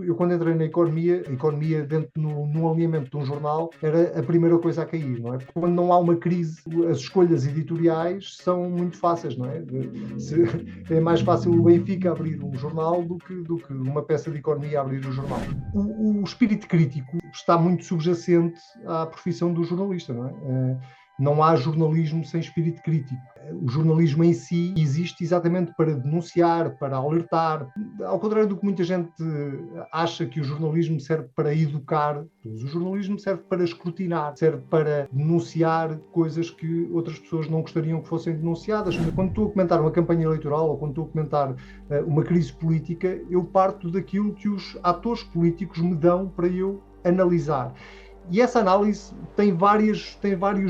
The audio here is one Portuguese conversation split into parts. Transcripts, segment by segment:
eu quando entrei na economia, a economia dentro no alinhamento de um jornal era a primeira coisa a cair, não é? Quando não há uma crise, as escolhas editoriais são muito fáceis, não é? É mais fácil o Benfica abrir um jornal do que uma peça de economia abrir um jornal. O espírito crítico está muito subjacente à profissão do jornalista, não é? Não há jornalismo sem espírito crítico. O jornalismo em si existe exatamente para denunciar, para alertar. Ao contrário do que muita gente acha que o jornalismo serve para educar, o jornalismo serve para escrutinar, serve para denunciar coisas que outras pessoas não gostariam que fossem denunciadas. Quando estou a comentar uma campanha eleitoral ou quando estou a comentar uma crise política, eu parto daquilo que os atores políticos me dão para eu analisar. E essa análise tem vários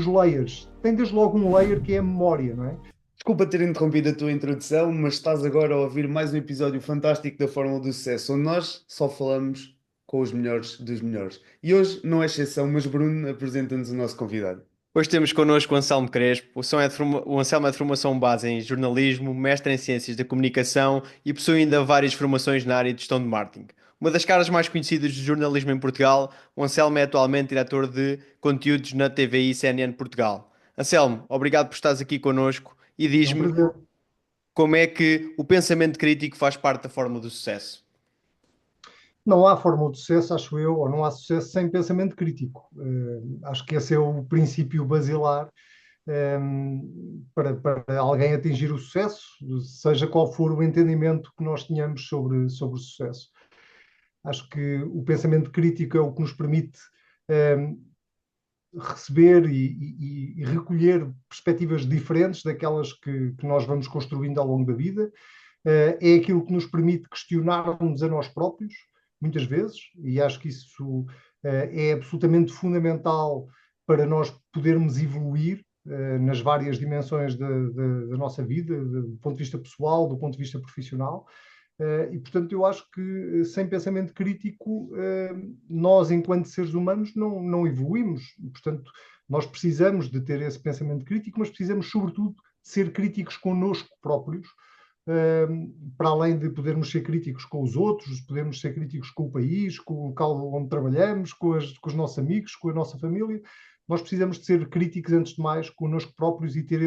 layers. Tem desde logo um layer que é a memória, não é? Desculpa ter interrompido a tua introdução, mas estás agora a ouvir mais um episódio fantástico da Fórmula do Sucesso, onde nós só falamos com os melhores dos melhores. E hoje não é exceção, mas Bruno apresenta-nos o nosso convidado. Hoje temos connosco o Anselmo Crespo. O Anselmo é de formação base em jornalismo, mestre em ciências da comunicação e possui ainda várias formações na área de gestão de marketing. Uma das caras mais conhecidas do jornalismo em Portugal, o Anselmo é atualmente diretor de conteúdos na TVI CNN Portugal. Anselmo, obrigado por estares aqui connosco e É um diz-me prazer. como é que o pensamento crítico faz parte da fórmula do sucesso. Não há fórmula de sucesso, acho eu, ou não há sucesso sem pensamento crítico. Acho que esse é o princípio basilar para alguém atingir o sucesso, seja qual for o entendimento que nós tenhamos sobre o sucesso. Acho que o pensamento crítico é o que nos permite receber e recolher perspectivas diferentes daquelas que nós vamos construindo ao longo da vida. É aquilo que nos permite questionar-nos a nós próprios, muitas vezes, e acho que isso é absolutamente fundamental para nós podermos evoluir nas várias dimensões da nossa vida, do ponto de vista pessoal, do ponto de vista profissional. E, portanto, eu acho que sem pensamento crítico, nós, enquanto seres humanos, não evoluímos. E, portanto, nós precisamos de ter esse pensamento crítico, mas precisamos, sobretudo, de ser críticos connosco próprios, para além de podermos ser críticos com os outros, podemos ser críticos com o país, com o local onde trabalhamos, com os nossos amigos, com a nossa família. Nós precisamos de ser críticos, antes de mais, connosco próprios e ter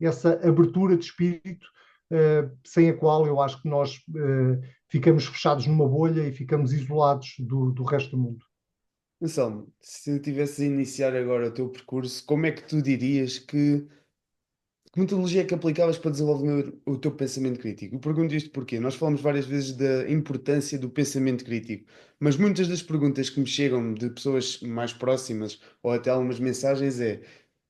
essa abertura de espírito, sem a qual eu acho que nós ficamos fechados numa bolha e ficamos isolados do resto do mundo. Anselmo, se tivesse a iniciar agora o teu percurso, como é que tu dirias que metodologia é que aplicavas para desenvolver o teu pensamento crítico? Eu pergunto isto porque nós falamos várias vezes da importância do pensamento crítico, mas muitas das perguntas que me chegam de pessoas mais próximas ou até algumas mensagens é: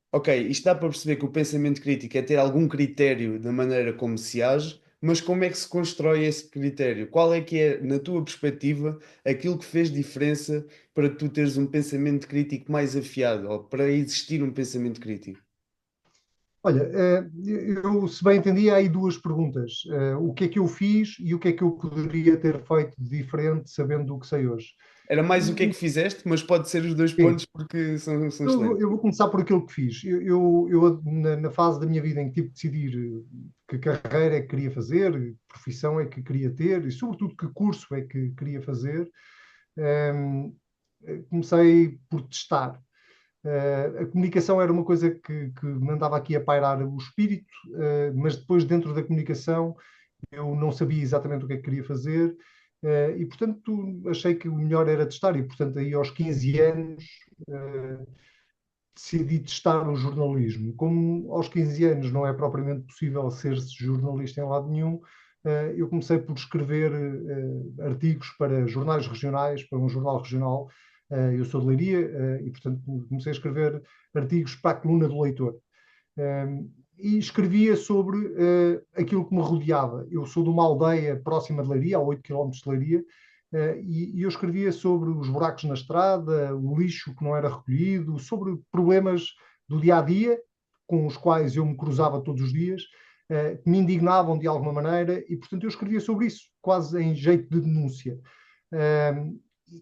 ok, isto dá para perceber que o pensamento crítico é ter algum critério da maneira como se age, mas como é que se constrói esse critério? Qual é que é, na tua perspectiva, aquilo que fez diferença para tu teres um pensamento crítico mais afiado ou para existir um pensamento crítico? Olha, eu, se bem entendi, há aí duas perguntas. O que é que eu fiz e o que é que eu poderia ter feito de diferente sabendo o que sei hoje? Era mais o que é que fizeste, mas pode ser os dois Sim, pontos porque são eu, vou excelentes. eu vou começar por aquilo que fiz. Na fase da minha vida em que tive de decidir que carreira é que queria fazer, que profissão é que queria ter e, sobretudo, que curso é que queria fazer, ehm, comecei por testar. A comunicação era uma coisa que me andava aqui a pairar o espírito, mas depois, dentro da comunicação, eu não sabia exatamente o que é que queria fazer, e, portanto, achei que o melhor era testar. E, portanto, aí aos 15 anos, eh, decidi testar o jornalismo. Como aos 15 anos não é propriamente possível ser-se jornalista em lado nenhum, eu comecei por escrever artigos para jornais regionais, para um jornal regional. Eu sou de Leiria e, portanto, comecei a escrever artigos para a coluna do Leitor. E escrevia sobre aquilo que me rodeava. Eu sou de uma aldeia próxima de Leiria, a 8 quilómetros de Leiria, e eu escrevia sobre os buracos na estrada, o lixo que não era recolhido, sobre problemas do dia a dia com os quais eu me cruzava todos os dias, que me indignavam de alguma maneira, e portanto eu escrevia sobre isso, quase em jeito de denúncia.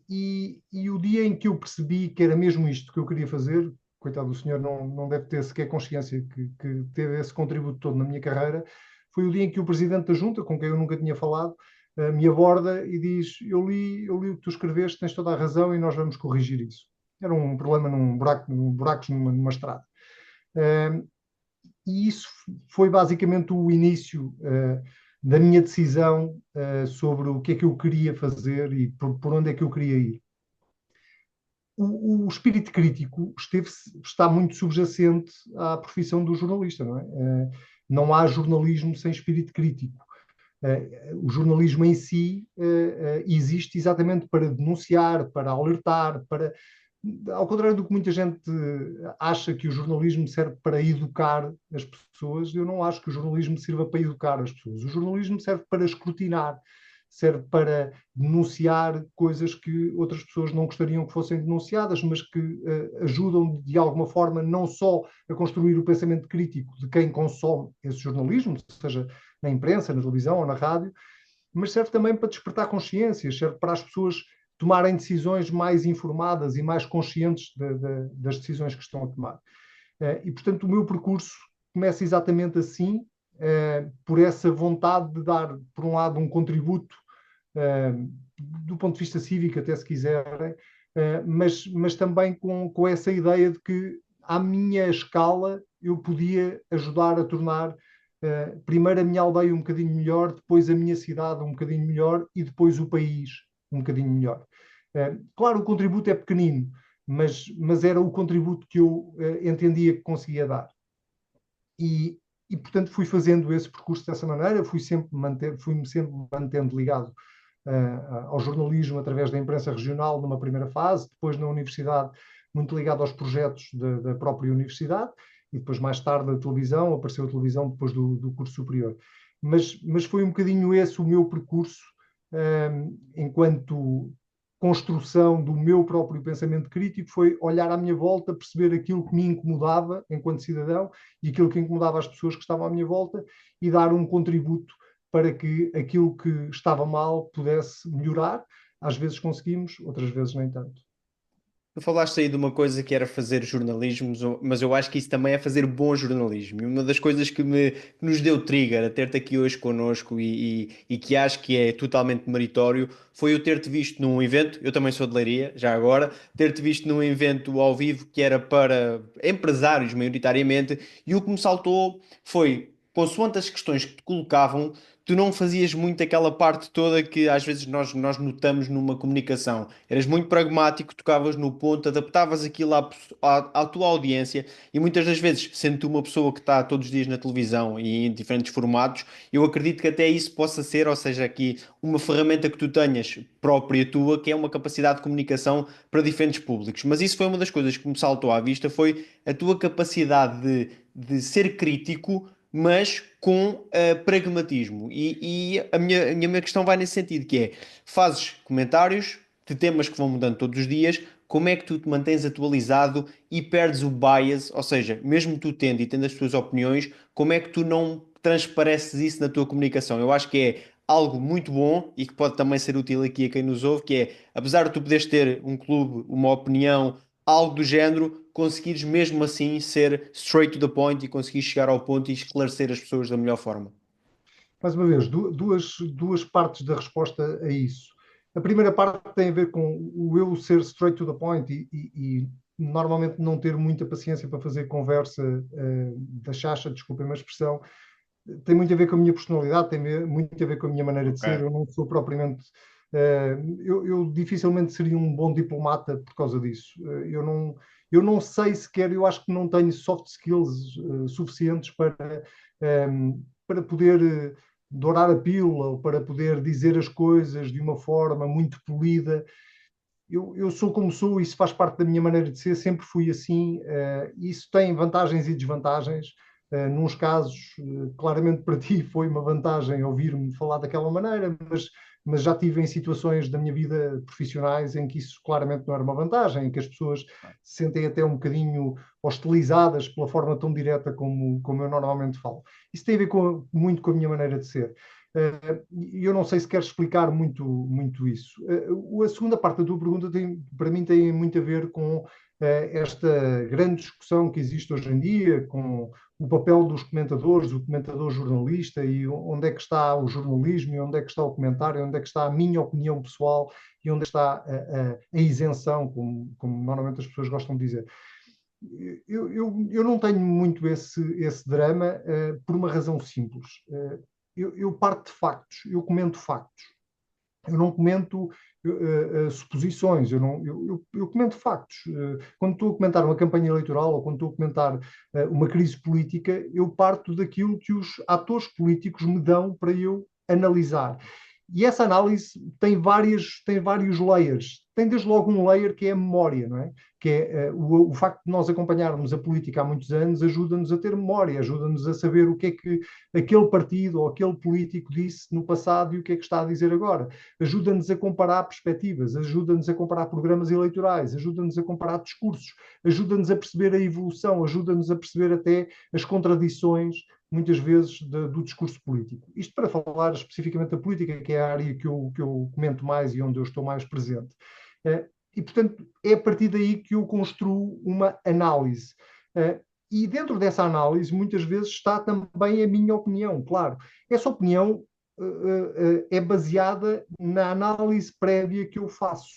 E o dia em que eu percebi que era mesmo isto que eu queria fazer, coitado do senhor, não deve ter sequer consciência que teve esse contributo todo na minha carreira, foi o dia em que o presidente da Junta, com quem eu nunca tinha falado, me aborda e diz: eu li o que tu escreveste, tens toda a razão e nós vamos corrigir isso. Era um problema buracos numa estrada. E isso foi basicamente o início da minha decisão sobre o que é que eu queria fazer e por onde é que eu queria ir. O espírito crítico está muito subjacente à profissão do jornalista, não é? Não há jornalismo sem espírito crítico. O jornalismo em si existe exatamente para denunciar, para alertar, ao contrário do que muita gente acha que o jornalismo serve para educar as pessoas, eu não acho que o jornalismo sirva para educar as pessoas. O jornalismo serve para escrutinar, serve para denunciar coisas que outras pessoas não gostariam que fossem denunciadas, mas que ajudam de alguma forma não só a construir o pensamento crítico de quem consome esse jornalismo, seja na imprensa, na televisão ou na rádio, mas serve também para despertar consciências, serve para as pessoas tomarem decisões mais informadas e mais conscientes das decisões que estão a tomar. E, portanto, o meu percurso começa exatamente assim, por essa vontade de dar, por um lado, um contributo do ponto de vista cívico, até se quiserem, mas também com essa ideia de que, à minha escala, eu podia ajudar a tornar primeiro a minha aldeia um bocadinho melhor, depois a minha cidade um bocadinho melhor e depois o país um bocadinho melhor. Claro, o contributo é pequenino, mas era o contributo que eu entendia que conseguia dar. E, portanto, fui fazendo esse percurso dessa maneira, fui-me sempre mantendo ligado ao jornalismo através da imprensa regional numa primeira fase, depois na universidade muito ligado aos projetos da própria universidade, e depois mais tarde a televisão, apareceu a televisão depois do curso superior. Mas foi um bocadinho esse o meu percurso enquanto construção do meu próprio pensamento crítico, foi olhar à minha volta, perceber aquilo que me incomodava enquanto cidadão e aquilo que incomodava as pessoas que estavam à minha volta e dar um contributo para que aquilo que estava mal pudesse melhorar. Às vezes conseguimos, outras vezes nem tanto. Tu falaste aí de uma coisa que era fazer jornalismo, mas eu acho que isso também é fazer bom jornalismo. E uma das coisas que nos deu trigger a ter-te aqui hoje connosco e que acho que é totalmente meritório foi eu ter-te visto num evento, eu também sou de Leiria, já agora, ter-te visto num evento ao vivo que era para empresários maioritariamente, e o que me saltou foi, consoante as questões que te colocavam, tu não fazias muito aquela parte toda que às vezes nós notamos numa comunicação. Eras muito pragmático, tocavas no ponto, adaptavas aquilo à tua audiência e muitas das vezes, sendo tu uma pessoa que está todos os dias na televisão e em diferentes formatos, eu acredito que até isso possa ser, ou seja, aqui uma ferramenta que tu tenhas própria tua, que é uma capacidade de comunicação para diferentes públicos. Mas isso foi uma das coisas que me saltou à vista, foi a tua capacidade de ser crítico mas com pragmatismo. E a minha questão vai nesse sentido, que é, fazes comentários de temas que vão mudando todos os dias, como é que tu te mantens atualizado e perdes o bias, ou seja, mesmo tu tendo e tendo as tuas opiniões, como é que tu não transpareces isso na tua comunicação? Eu acho que é algo muito bom e que pode também ser útil aqui a quem nos ouve, que é, apesar de tu poderes ter um clube, uma opinião, algo do género, conseguires mesmo assim ser straight to the point e conseguires chegar ao ponto e esclarecer as pessoas da melhor forma. Mais uma vez, duas partes da resposta a isso. A primeira parte tem a ver com o eu ser straight to the point e normalmente não ter muita paciência para fazer conversa da chacha, desculpem a expressão, tem muito a ver com a minha personalidade, tem muito a ver com a minha maneira de ser. Eu não sou propriamente. Eu dificilmente seria um bom diplomata por causa disso. Eu não sei sequer, eu acho que não tenho soft skills suficientes para poder dourar a pílula ou para poder dizer as coisas de uma forma muito polida. Eu sou como sou, isso faz parte da minha maneira de ser, sempre fui assim. Isso tem vantagens e desvantagens. Nos casos, claramente para ti foi uma vantagem ouvir-me falar daquela maneira, mas já tive em situações da minha vida profissionais em que isso claramente não era uma vantagem, em que as pessoas se sentem até um bocadinho hostilizadas pela forma tão direta como eu normalmente falo. Isso tem a ver muito com a minha maneira de ser. E eu não sei se queres explicar muito isso. A segunda parte da tua pergunta para mim tem muito a ver com esta grande discussão que existe hoje em dia, com o papel dos comentadores, o comentador jornalista, e onde é que está o jornalismo, e onde é que está o comentário, onde é que está a minha opinião pessoal, e onde é que está a isenção, como normalmente as pessoas gostam de dizer. Eu não tenho muito esse drama por uma razão simples. Eu parto de factos, eu comento factos. Eu não comento suposições, eu comento factos. Quando estou a comentar uma campanha eleitoral ou quando estou a comentar uma crise política, eu parto daquilo que os atores políticos me dão para eu analisar. E essa análise tem vários layers. Tem desde logo um layer que é a memória, não é? Que é o facto de nós acompanharmos a política há muitos anos ajuda-nos a ter memória, ajuda-nos a saber o que é que aquele partido ou aquele político disse no passado e o que é que está a dizer agora. Ajuda-nos a comparar perspectivas, ajuda-nos a comparar programas eleitorais, ajuda-nos a comparar discursos, ajuda-nos a perceber a evolução, ajuda-nos a perceber até as contradições muitas vezes do discurso político. Isto para falar especificamente da política, que é a área que eu comento mais e onde eu estou mais presente. E, portanto, é a partir daí que eu construo uma análise. E dentro dessa análise, muitas vezes está também a minha opinião, claro. Essa opinião é baseada na análise prévia que eu faço.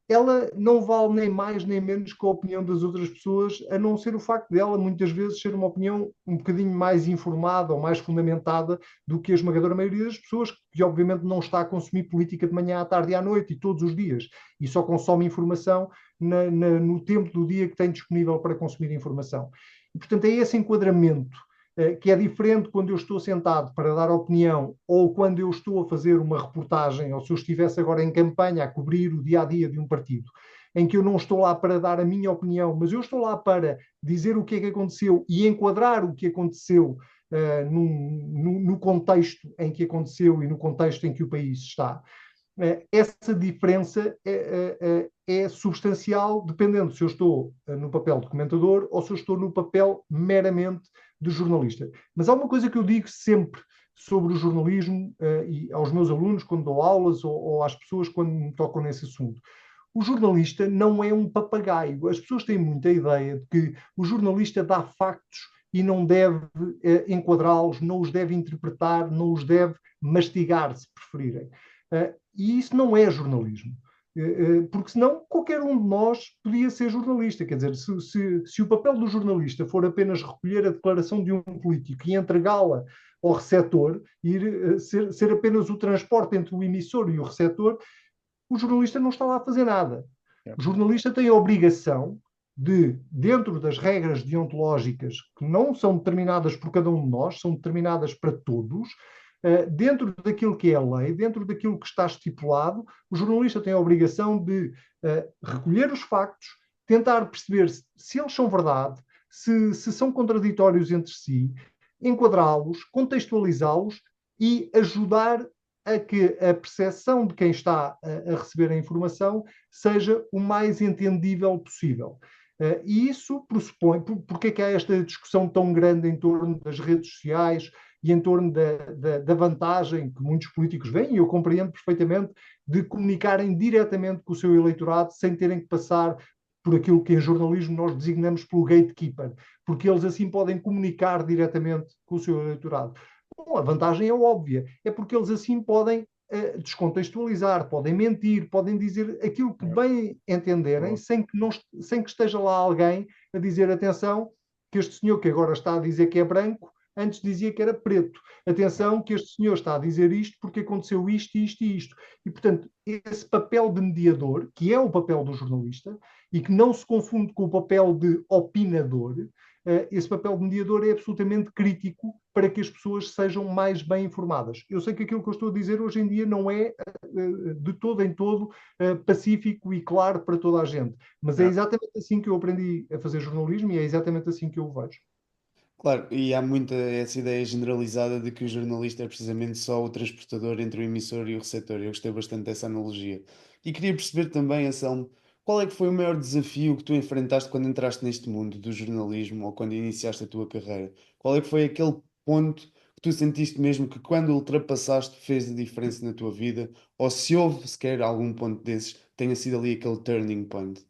Ela não vale nem mais nem menos que a opinião das outras pessoas, a não ser o facto dela muitas vezes ser uma opinião um bocadinho mais informada ou mais fundamentada do que a esmagadora maioria das pessoas, que obviamente não está a consumir política de manhã à tarde e à noite e todos os dias, e só consome informação no tempo do dia que tem disponível para consumir informação. E, portanto, é esse enquadramento que é diferente quando eu estou sentado para dar opinião ou quando eu estou a fazer uma reportagem, ou se eu estivesse agora em campanha a cobrir o dia-a-dia de um partido, em que eu não estou lá para dar a minha opinião, mas eu estou lá para dizer o que é que aconteceu e enquadrar o que aconteceu no contexto em que aconteceu e no contexto em que o país está. Essa diferença é substancial, dependendo se eu estou no papel de comentador ou se eu estou no papel meramente de jornalista. Mas há uma coisa que eu digo sempre sobre o jornalismo e aos meus alunos quando dou aulas ou às pessoas quando me tocam nesse assunto. O jornalista não é um papagaio. As pessoas têm muita ideia de que o jornalista dá factos e não deve enquadrá-los, não os deve interpretar, não os deve mastigar, se preferirem. E isso não é jornalismo. Porque senão qualquer um de nós podia ser jornalista. Quer dizer, se o papel do jornalista for apenas recolher a declaração de um político e entregá-la ao receptor, ser apenas o transporte entre o emissor e o receptor, o jornalista não está lá a fazer nada. O jornalista tem a obrigação de, dentro das regras deontológicas que não são determinadas por cada um de nós, são determinadas para todos, dentro daquilo que é a lei, dentro daquilo que está estipulado, o jornalista tem a obrigação de recolher os factos, tentar perceber se eles são verdade, se são contraditórios entre si, enquadrá-los, contextualizá-los e ajudar a que a percepção de quem está a receber a informação seja o mais entendível possível. E isso pressupõe, porque é que há esta discussão tão grande em torno das redes sociais e em torno da vantagem que muitos políticos veem, e eu compreendo perfeitamente, de comunicarem diretamente com o seu eleitorado sem terem que passar por aquilo que em jornalismo nós designamos pelo gatekeeper, porque eles assim podem comunicar diretamente com o seu eleitorado. Bom, a vantagem é óbvia, é porque eles assim podem descontextualizar, podem mentir, podem dizer aquilo que bem entenderem, sem que esteja lá alguém a dizer, atenção, que este senhor que agora está a dizer que é branco, antes dizia que era preto. Atenção, que este senhor está a dizer isto porque aconteceu isto, isto e isto. E, portanto, esse papel de mediador, que é o papel do jornalista, e que não se confunde com o papel de opinador, esse papel de mediador é absolutamente crítico para que as pessoas sejam mais bem informadas. Eu sei que aquilo que eu estou a dizer hoje em dia não é de todo em todo pacífico e claro para toda a gente, mas é exatamente assim que eu aprendi a fazer jornalismo e é exatamente assim que eu o vejo. Claro, e há muita essa ideia generalizada de que o jornalista é precisamente só o transportador entre o emissor e o receptor. Eu gostei bastante dessa analogia. E queria perceber também, Anselmo, qual é que foi o maior desafio que tu enfrentaste quando entraste neste mundo do jornalismo ou quando iniciaste a tua carreira? Qual é que foi aquele ponto tu sentiste mesmo que quando ultrapassaste fez a diferença na tua vida, ou se houve sequer algum ponto desses, tenha sido ali aquele turning point?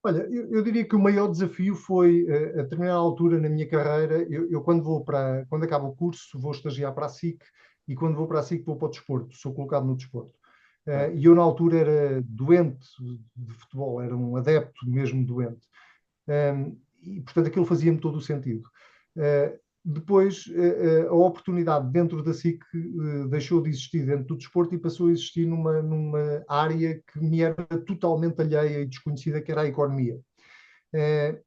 Olha, eu diria que o maior desafio foi, a determinada altura na minha carreira, eu quando acabo o curso, vou estagiar para a SIC, e quando vou para a SIC vou para o desporto, sou colocado no desporto. Ah, E eu na altura era doente de futebol, era um adepto mesmo doente. E, portanto, aquilo fazia-me todo o sentido. Depois, a oportunidade dentro da SIC deixou de existir dentro do desporto e passou a existir numa área que me era totalmente alheia e desconhecida, que era a economia. Eh,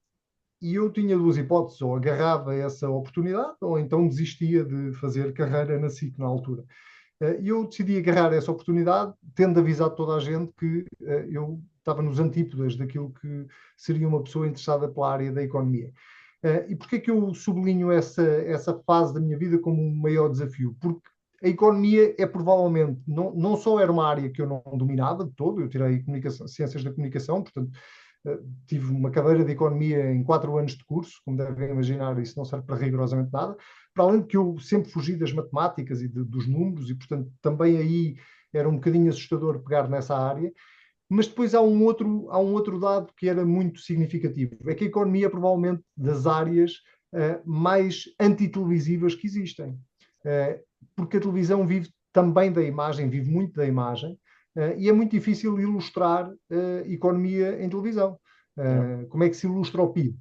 e eu tinha duas hipóteses: ou agarrava essa oportunidade, ou então desistia de fazer carreira na SIC na altura. E eu decidi agarrar essa oportunidade, tendo avisado toda a gente que eu estava nos antípodas daquilo que seria uma pessoa interessada pela área da economia. E porquê é que eu sublinho essa fase da minha vida como um maior desafio? Porque a economia é provavelmente, não só era uma área que eu não dominava de todo, eu tirei ciências da comunicação, portanto, tive uma cadeira de economia em 4 anos de curso, como devem imaginar, isso não serve para rigorosamente nada, para além de que eu sempre fugi das matemáticas e dos números, e portanto também aí era um bocadinho assustador pegar nessa área. Mas depois há um outro dado que era muito significativo: é que a economia é provavelmente das áreas mais antitelevisivas que existem. Porque a televisão vive também da imagem, vive muito da imagem, e é muito difícil ilustrar economia em televisão. yeah. Como é que se ilustra o PIB?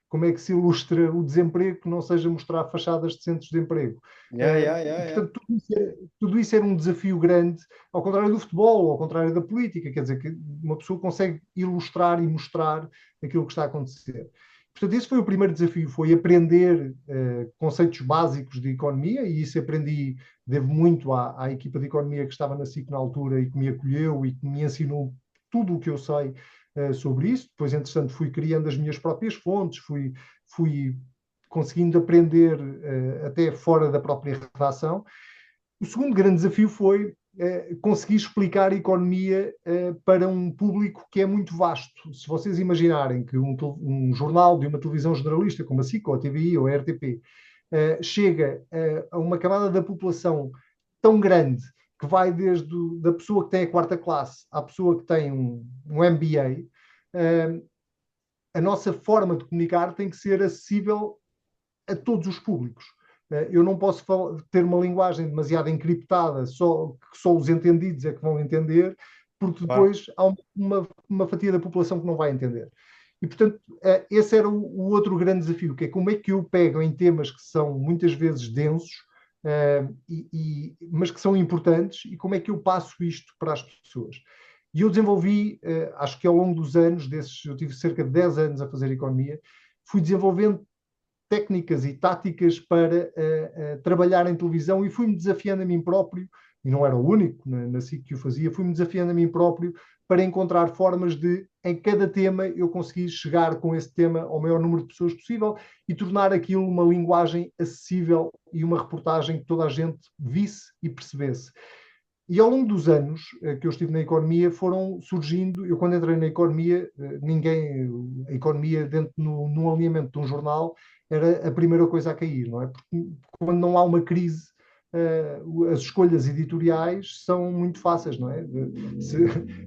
Como é que se ilustra o desemprego que não seja mostrar fachadas de centros de emprego? Yeah, yeah, E, yeah, yeah. portanto, tudo isso era um desafio grande, ao contrário do futebol, ao contrário da política, quer dizer, que uma pessoa consegue ilustrar e mostrar aquilo que está a acontecer. Portanto, esse foi o primeiro desafio, foi aprender conceitos básicos de economia, e isso aprendi, devo muito à equipa de economia que estava na SIC na altura e que me acolheu e que me ensinou tudo o que eu sei sobre isso. Depois, entretanto, fui criando as minhas próprias fontes, fui conseguindo aprender até fora da própria redação. O segundo grande desafio foi conseguir explicar a economia para um público que é muito vasto. Se vocês imaginarem que um jornal de uma televisão generalista, como a SIC, ou a TVI, ou a RTP, chega a uma camada da população tão grande, que vai desde da pessoa que tem a quarta classe à pessoa que tem um MBA, a nossa forma de comunicar tem que ser acessível a todos os públicos. Eu não posso ter uma linguagem demasiado encriptada, que só os entendidos é que vão entender, porque Claro. depois há uma fatia da população que não vai entender. E, portanto, esse era o outro grande desafio, que é como é que eu pego em temas que são muitas vezes densos, mas que são importantes, e como é que eu passo isto para as pessoas. E eu desenvolvi, acho que ao longo dos anos, eu tive cerca de 10 anos a fazer economia, fui desenvolvendo técnicas e táticas para trabalhar em televisão, e fui-me desafiando a mim próprio, e não era o único na SIC que o fazia, fui-me desafiando a mim próprio para encontrar formas de, em cada tema, eu conseguir chegar com esse tema ao maior número de pessoas possível e tornar aquilo uma linguagem acessível e uma reportagem que toda a gente visse e percebesse. E ao longo dos anos que eu estive na economia, foram surgindo. Eu, quando entrei na economia, a economia, dentro no alinhamento de um jornal, era a primeira coisa a cair, não é? Porque quando não há uma crise, as escolhas editoriais são muito fáceis, não é?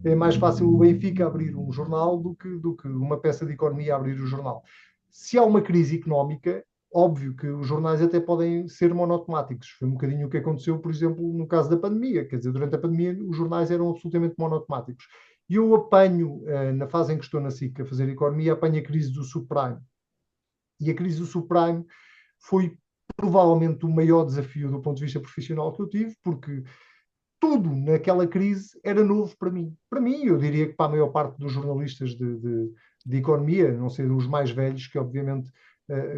É mais fácil o Benfica abrir um jornal do que uma peça de economia abrir o jornal. Se há uma crise económica, óbvio que os jornais até podem ser monotemáticos. Foi um bocadinho o que aconteceu, por exemplo, no caso da pandemia. Quer dizer, durante a pandemia os jornais eram absolutamente monotemáticos. E eu apanho, na fase em que estou na SIC a fazer economia, apanho a crise do subprime. E a crise do subprime foi provavelmente o maior desafio do ponto de vista profissional que eu tive, porque tudo naquela crise era novo para mim. Para mim, eu diria que para a maior parte dos jornalistas de economia, não sei, os mais velhos, que obviamente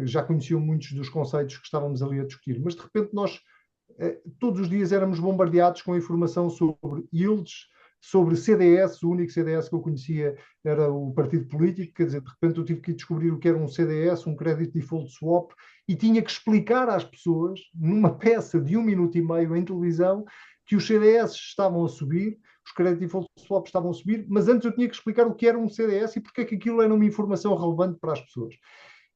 já conheciam muitos dos conceitos que estávamos ali a discutir, mas de repente nós todos os dias éramos bombardeados com informação sobre yields, sobre CDS. O único CDS que eu conhecia era o partido político, quer dizer, de repente eu tive que descobrir o que era um CDS, um Credit Default Swap, e tinha que explicar às pessoas, numa peça de 1 minuto e meio em televisão, que os CDS estavam a subir, os Credit Default Swaps estavam a subir, mas antes eu tinha que explicar o que era um CDS e porque é que aquilo era uma informação relevante para as pessoas.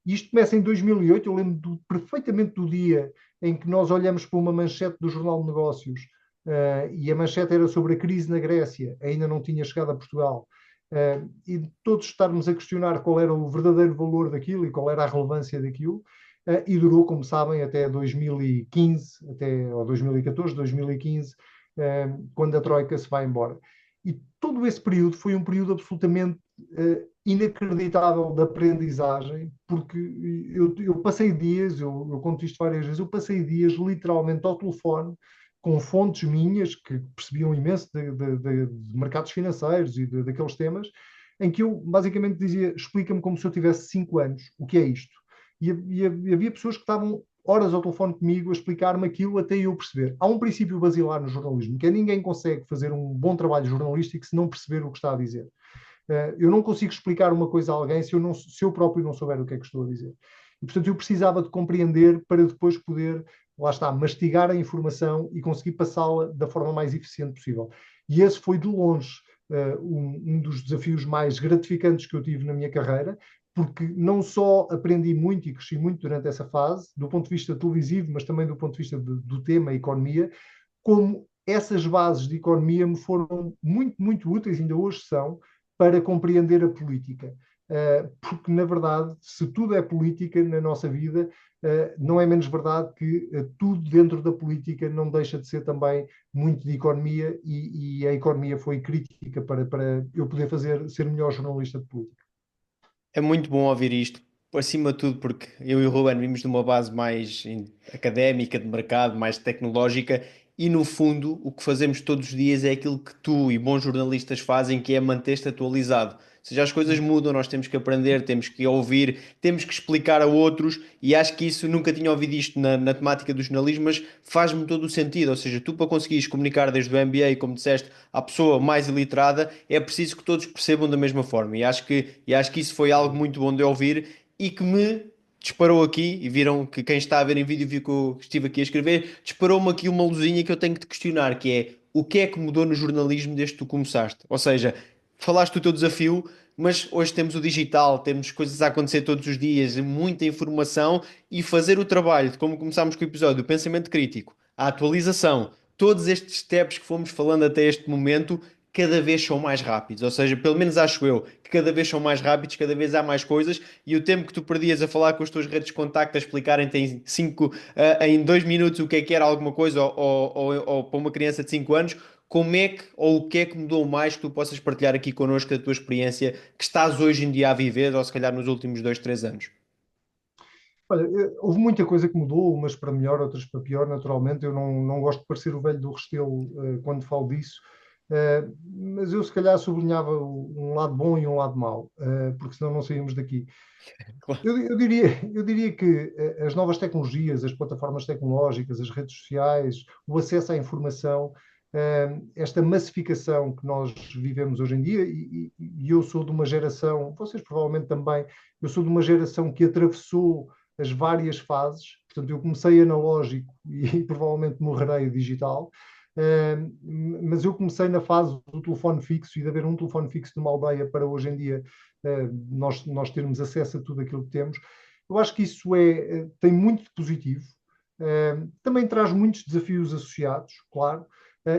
Isto começa em 2008, eu lembro perfeitamente do dia em que nós olhamos para uma manchete do Jornal de Negócios, e a manchete era sobre a crise na Grécia, ainda não tinha chegado a Portugal, e todos estarmos a questionar qual era o verdadeiro valor daquilo e qual era a relevância daquilo, e durou, como sabem, até 2015, ou 2014, 2015, quando a Troika se vai embora. E todo esse período foi um período absolutamente inacreditável de aprendizagem, porque eu passei dias, eu conto isto várias vezes, eu passei dias literalmente ao telefone com fontes minhas que percebiam imenso de mercados financeiros e daqueles temas, em que eu basicamente dizia, explica-me como se eu tivesse 5 anos, o que é isto? E havia pessoas que estavam horas ao telefone comigo a explicar-me aquilo até eu perceber. Há um princípio basilar no jornalismo, que é ninguém consegue fazer um bom trabalho jornalístico se não perceber o que está a dizer. Eu não consigo explicar uma coisa a alguém se eu próprio não souber o que é que estou a dizer. E, portanto, eu precisava de compreender para depois poder, lá está, mastigar a informação e conseguir passá-la da forma mais eficiente possível. E esse foi, de longe, um dos desafios mais gratificantes que eu tive na minha carreira, porque não só aprendi muito e cresci muito durante essa fase, do ponto de vista televisivo, mas também do ponto de vista do tema economia, como essas bases de economia me foram muito, muito úteis, ainda hoje são, para compreender a política. Porque, na verdade, se tudo é política na nossa vida, não é menos verdade que tudo dentro da política não deixa de ser também muito de economia, e a economia foi crítica para eu poder ser melhor jornalista de política. É muito bom ouvir isto, acima de tudo, porque eu e o Ruben vimos de uma base mais académica, de mercado, mais tecnológica, e no fundo o que fazemos todos os dias é aquilo que tu e bons jornalistas fazem, que é manter-te atualizado. Ou seja, as coisas mudam, nós temos que aprender, temos que ouvir, temos que explicar a outros, e acho que isso, nunca tinha ouvido isto na temática do jornalismo, mas faz-me todo o sentido. Ou seja, tu para conseguires comunicar desde o MBA, como disseste, à pessoa mais iliterada, é preciso que todos percebam da mesma forma. E acho que isso foi algo muito bom de ouvir e que me disparou aqui, e viram que quem está a ver em vídeo viu que eu estive aqui a escrever, disparou-me aqui uma luzinha que eu tenho que te questionar, que é o que é que mudou no jornalismo desde que tu começaste? Ou seja, falaste do teu desafio, mas hoje temos o digital, temos coisas a acontecer todos os dias, muita informação, e fazer o trabalho, de como começámos com o episódio, o pensamento crítico, a atualização, todos estes steps que fomos falando até este momento, cada vez são mais rápidos. Ou seja, pelo menos acho eu que cada vez são mais rápidos, cada vez há mais coisas, e o tempo que tu perdias a falar com as tuas redes de contacto, a explicarem-te em 2 minutos o que era alguma coisa, ou para uma criança de 5 anos, como é que, ou o que é que mudou mais que tu possas partilhar aqui connosco da tua experiência que estás hoje em dia a viver, ou se calhar nos últimos 2, 3 anos? Olha, houve muita coisa que mudou, umas para melhor, outras para pior, naturalmente. Eu não gosto de parecer o velho do Restelo quando falo disso, mas eu se calhar sublinhava um lado bom e um lado mau, porque senão não saímos daqui. Claro. Eu diria que as novas tecnologias, as plataformas tecnológicas, as redes sociais, o acesso à informação, esta massificação que nós vivemos hoje em dia, e eu sou de uma geração, vocês provavelmente também, eu sou de uma geração que atravessou as várias fases, portanto, eu comecei analógico e provavelmente morrerei digital. Mas eu comecei na fase do telefone fixo e de haver um telefone fixo de uma aldeia para hoje em dia nós termos acesso a tudo aquilo que temos. Eu acho que isso tem muito de positivo. Também traz muitos desafios associados, claro.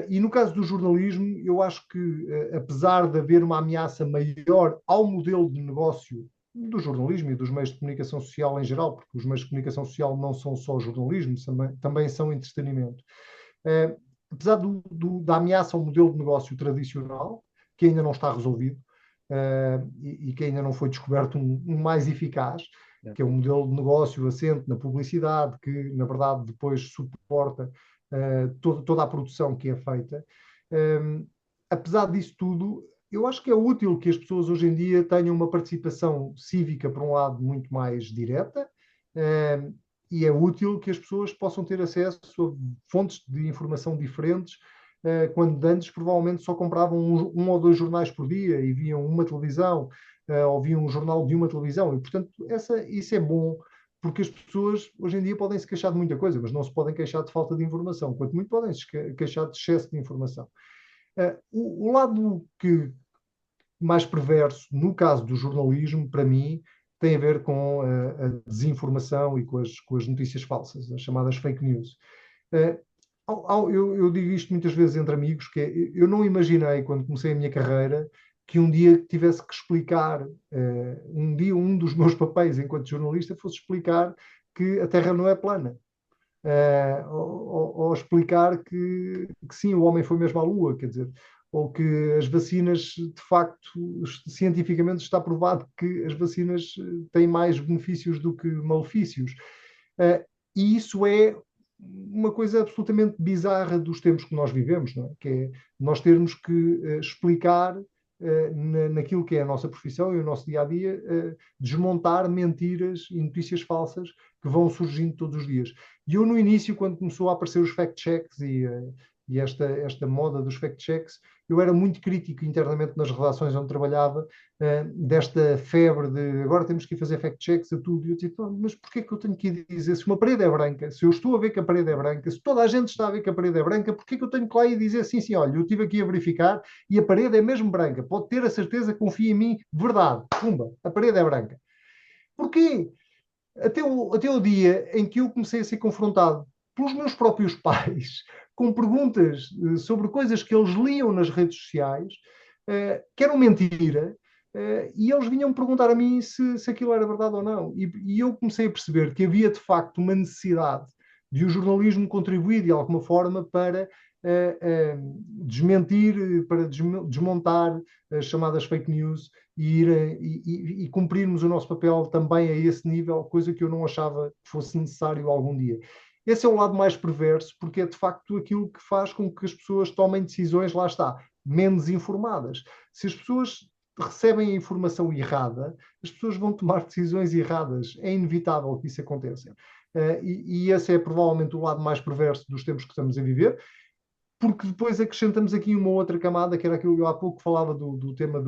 E no caso do jornalismo, eu acho que, apesar de haver uma ameaça maior ao modelo de negócio do jornalismo e dos meios de comunicação social em geral, porque os meios de comunicação social não são só jornalismo, também são entretenimento. Apesar da ameaça ao modelo de negócio tradicional, que ainda não está resolvido, e que ainda não foi descoberto um mais eficaz, que é um modelo de negócio assente na publicidade, que na verdade depois suporta toda a produção que é feita. Apesar disso tudo, eu acho que é útil que as pessoas hoje em dia tenham uma participação cívica, por um lado, muito mais direta, e é útil que as pessoas possam ter acesso a fontes de informação diferentes, quando antes provavelmente só compravam um ou dois jornais por dia e viam uma televisão, ou viam um jornal de uma televisão, e portanto isso é bom, porque as pessoas hoje em dia podem se queixar de muita coisa, mas não se podem queixar de falta de informação, quanto muito podem se queixar de excesso de informação. O lado mais perverso, no caso do jornalismo, para mim, tem a ver com a desinformação e com as notícias falsas, as chamadas fake news. Eu digo isto muitas vezes entre amigos, que eu não imaginei, quando comecei a minha carreira, que um dia tivesse que explicar, um dia um dos meus papéis enquanto jornalista fosse explicar que a Terra não é plana. Ou explicar que sim, o homem foi mesmo à Lua, quer dizer, ou que as vacinas, de facto, cientificamente está provado que as vacinas têm mais benefícios do que malefícios. E isso é uma coisa absolutamente bizarra dos tempos que nós vivemos, não é? Que é nós termos que explicar naquilo que é a nossa profissão e o nosso dia a dia, desmontar mentiras e notícias falsas que vão surgindo todos os dias. E eu, no início, quando começou a aparecer os fact-checks e esta moda dos fact-checks, eu era muito crítico internamente nas redações onde trabalhava, desta febre de agora temos que ir fazer fact-checks a tudo. E eu dizia, mas porquê que eu tenho que ir dizer, se uma parede é branca, se eu estou a ver que a parede é branca, se toda a gente está a ver que a parede é branca, porquê que eu tenho que lá ir dizer, sim, olha, eu estive aqui a verificar e a parede é mesmo branca, pode ter a certeza, confia em mim, verdade, pumba, a parede é branca. Porquê? Até o dia em que eu comecei a ser confrontado pelos meus próprios pais com perguntas sobre coisas que eles liam nas redes sociais, que eram mentira, e eles vinham perguntar a mim se aquilo era verdade ou não. E eu comecei a perceber que havia, de facto, uma necessidade de o jornalismo contribuir, de alguma forma, para desmentir, para desmontar as chamadas fake news e cumprirmos o nosso papel também a esse nível, coisa que eu não achava que fosse necessário algum dia. Esse é o lado mais perverso, porque é de facto aquilo que faz com que as pessoas tomem decisões, lá está, menos informadas. Se as pessoas recebem a informação errada, as pessoas vão tomar decisões erradas. É inevitável que isso aconteça. E esse é provavelmente o lado mais perverso dos tempos que estamos a viver, porque depois acrescentamos aqui uma outra camada, que era aquilo que eu há pouco falava do tema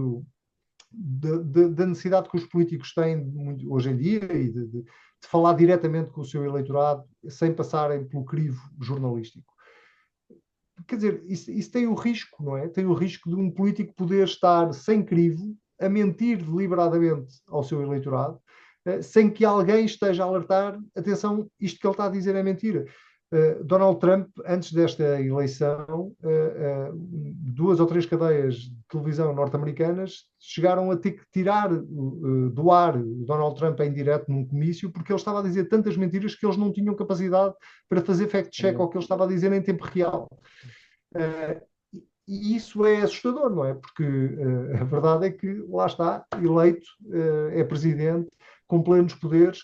da necessidade que os políticos têm muito, hoje em dia e de falar diretamente com o seu eleitorado sem passarem pelo crivo jornalístico. Quer dizer, isso tem o risco, não é? Tem o risco de um político poder estar sem crivo, a mentir deliberadamente ao seu eleitorado, sem que alguém esteja a alertar, atenção, isto que ele está a dizer é mentira. Donald Trump, antes desta eleição, 2 ou 3 cadeias de televisão norte-americanas chegaram a ter que tirar do ar Donald Trump em direto num comício, porque ele estava a dizer tantas mentiras que eles não tinham capacidade para fazer fact-check ao que ele estava a dizer em tempo real. E isso é assustador, não é? Porque a verdade é que lá está, eleito, é presidente, com plenos poderes,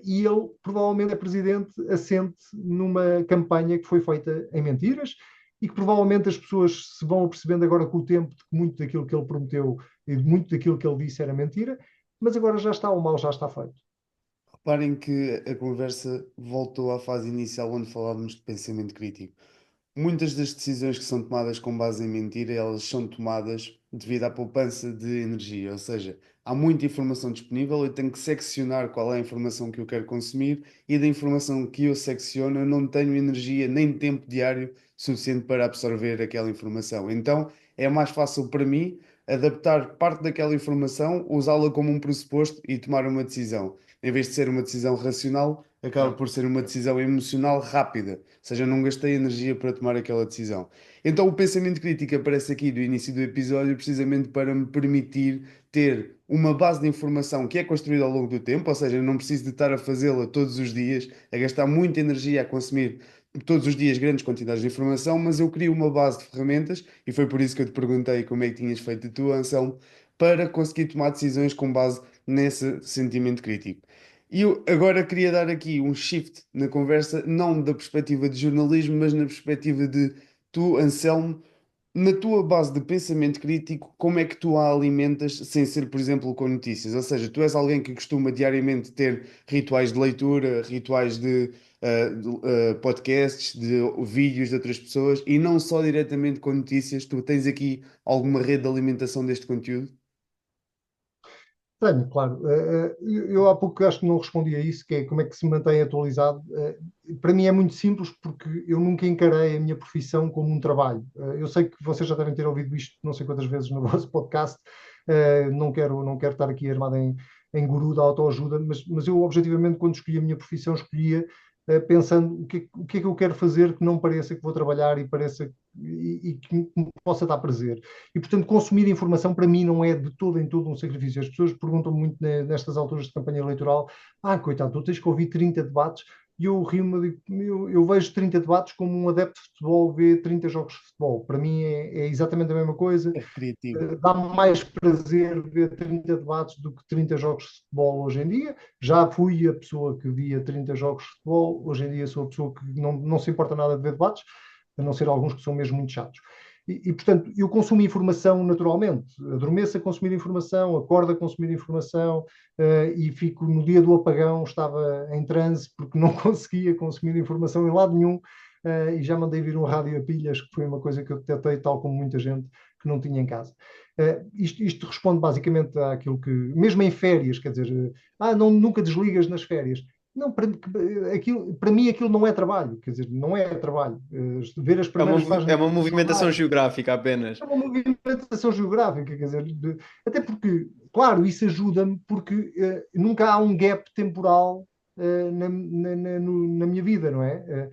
e ele provavelmente é presidente assente numa campanha que foi feita em mentiras e que provavelmente as pessoas se vão percebendo agora com o tempo de que muito daquilo que ele prometeu e muito daquilo que ele disse era mentira, mas agora já está, o mal já está feito. Reparem que a conversa voltou à fase inicial onde falávamos de pensamento crítico. Muitas das decisões que são tomadas com base em mentira, elas são tomadas devido à poupança de energia, ou seja, há muita informação disponível, eu tenho que seccionar qual é a informação que eu quero consumir e da informação que eu secciono eu não tenho energia nem tempo diário suficiente para absorver aquela informação. Então é mais fácil para mim adaptar parte daquela informação, usá-la como um pressuposto e tomar uma decisão. Em vez de ser uma decisão racional, acaba por ser uma decisão emocional rápida, ou seja, não gastei energia para tomar aquela decisão. Então o pensamento crítico aparece aqui do início do episódio precisamente para me permitir ter uma base de informação que é construída ao longo do tempo, ou seja, eu não preciso de estar a fazê-la todos os dias, a gastar muita energia a consumir todos os dias grandes quantidades de informação, mas eu crio uma base de ferramentas, e foi por isso que eu te perguntei como é que tinhas feito a tua ação, para conseguir tomar decisões com base nesse sentimento crítico. E eu agora queria dar aqui um shift na conversa, não da perspectiva de jornalismo, mas na perspectiva de tu, Anselmo, na tua base de pensamento crítico, como é que tu a alimentas sem ser, por exemplo, com notícias? Ou seja, tu és alguém que costuma diariamente ter rituais de leitura, rituais de podcasts, de vídeos de outras pessoas e não só diretamente com notícias. Tu tens aqui alguma rede de alimentação deste conteúdo? Tenho, claro. Eu há pouco acho que não respondi a isso, que é como é que se mantém atualizado. Para mim é muito simples porque eu nunca encarei a minha profissão como um trabalho. Eu sei que vocês já devem ter ouvido isto não sei quantas vezes no vosso podcast. Não quero estar aqui armado em guru da autoajuda, mas eu objetivamente quando escolhi a minha profissão escolhia pensando o que é que eu quero fazer que não pareça que vou trabalhar e pareça e que me possa dar prazer. E, portanto, consumir informação para mim não é de todo em todo um sacrifício. As pessoas perguntam muito nestas alturas de campanha eleitoral, coitado, tu tens que ouvir 30 debates, e eu rio-me, eu vejo 30 debates como um adepto de futebol vê 30 jogos de futebol. Para mim é exatamente a mesma coisa. É recreativo. Dá-me mais prazer ver 30 debates do que 30 jogos de futebol hoje em dia. Já fui a pessoa que via 30 jogos de futebol, hoje em dia sou a pessoa que não se importa nada de ver debates, a não ser alguns que são mesmo muito chatos. Portanto, eu consumo informação naturalmente. Adormeço a consumir informação, acordo a consumir informação, e fico no dia do apagão, estava em transe porque não conseguia consumir informação em lado nenhum, e já mandei vir um rádio a pilhas, que foi uma coisa que eu detectei, tal como muita gente que não tinha em casa. Isto responde basicamente àquilo que, mesmo em férias, quer dizer, nunca desligas nas férias. Não, para mim aquilo não é trabalho, quer dizer, não é trabalho. Ver as primeiras É páginas uma do movimentação jornal geográfica apenas. é uma movimentação geográfica, quer dizer, até porque, claro, isso ajuda-me porque nunca há um gap temporal na minha vida, não é?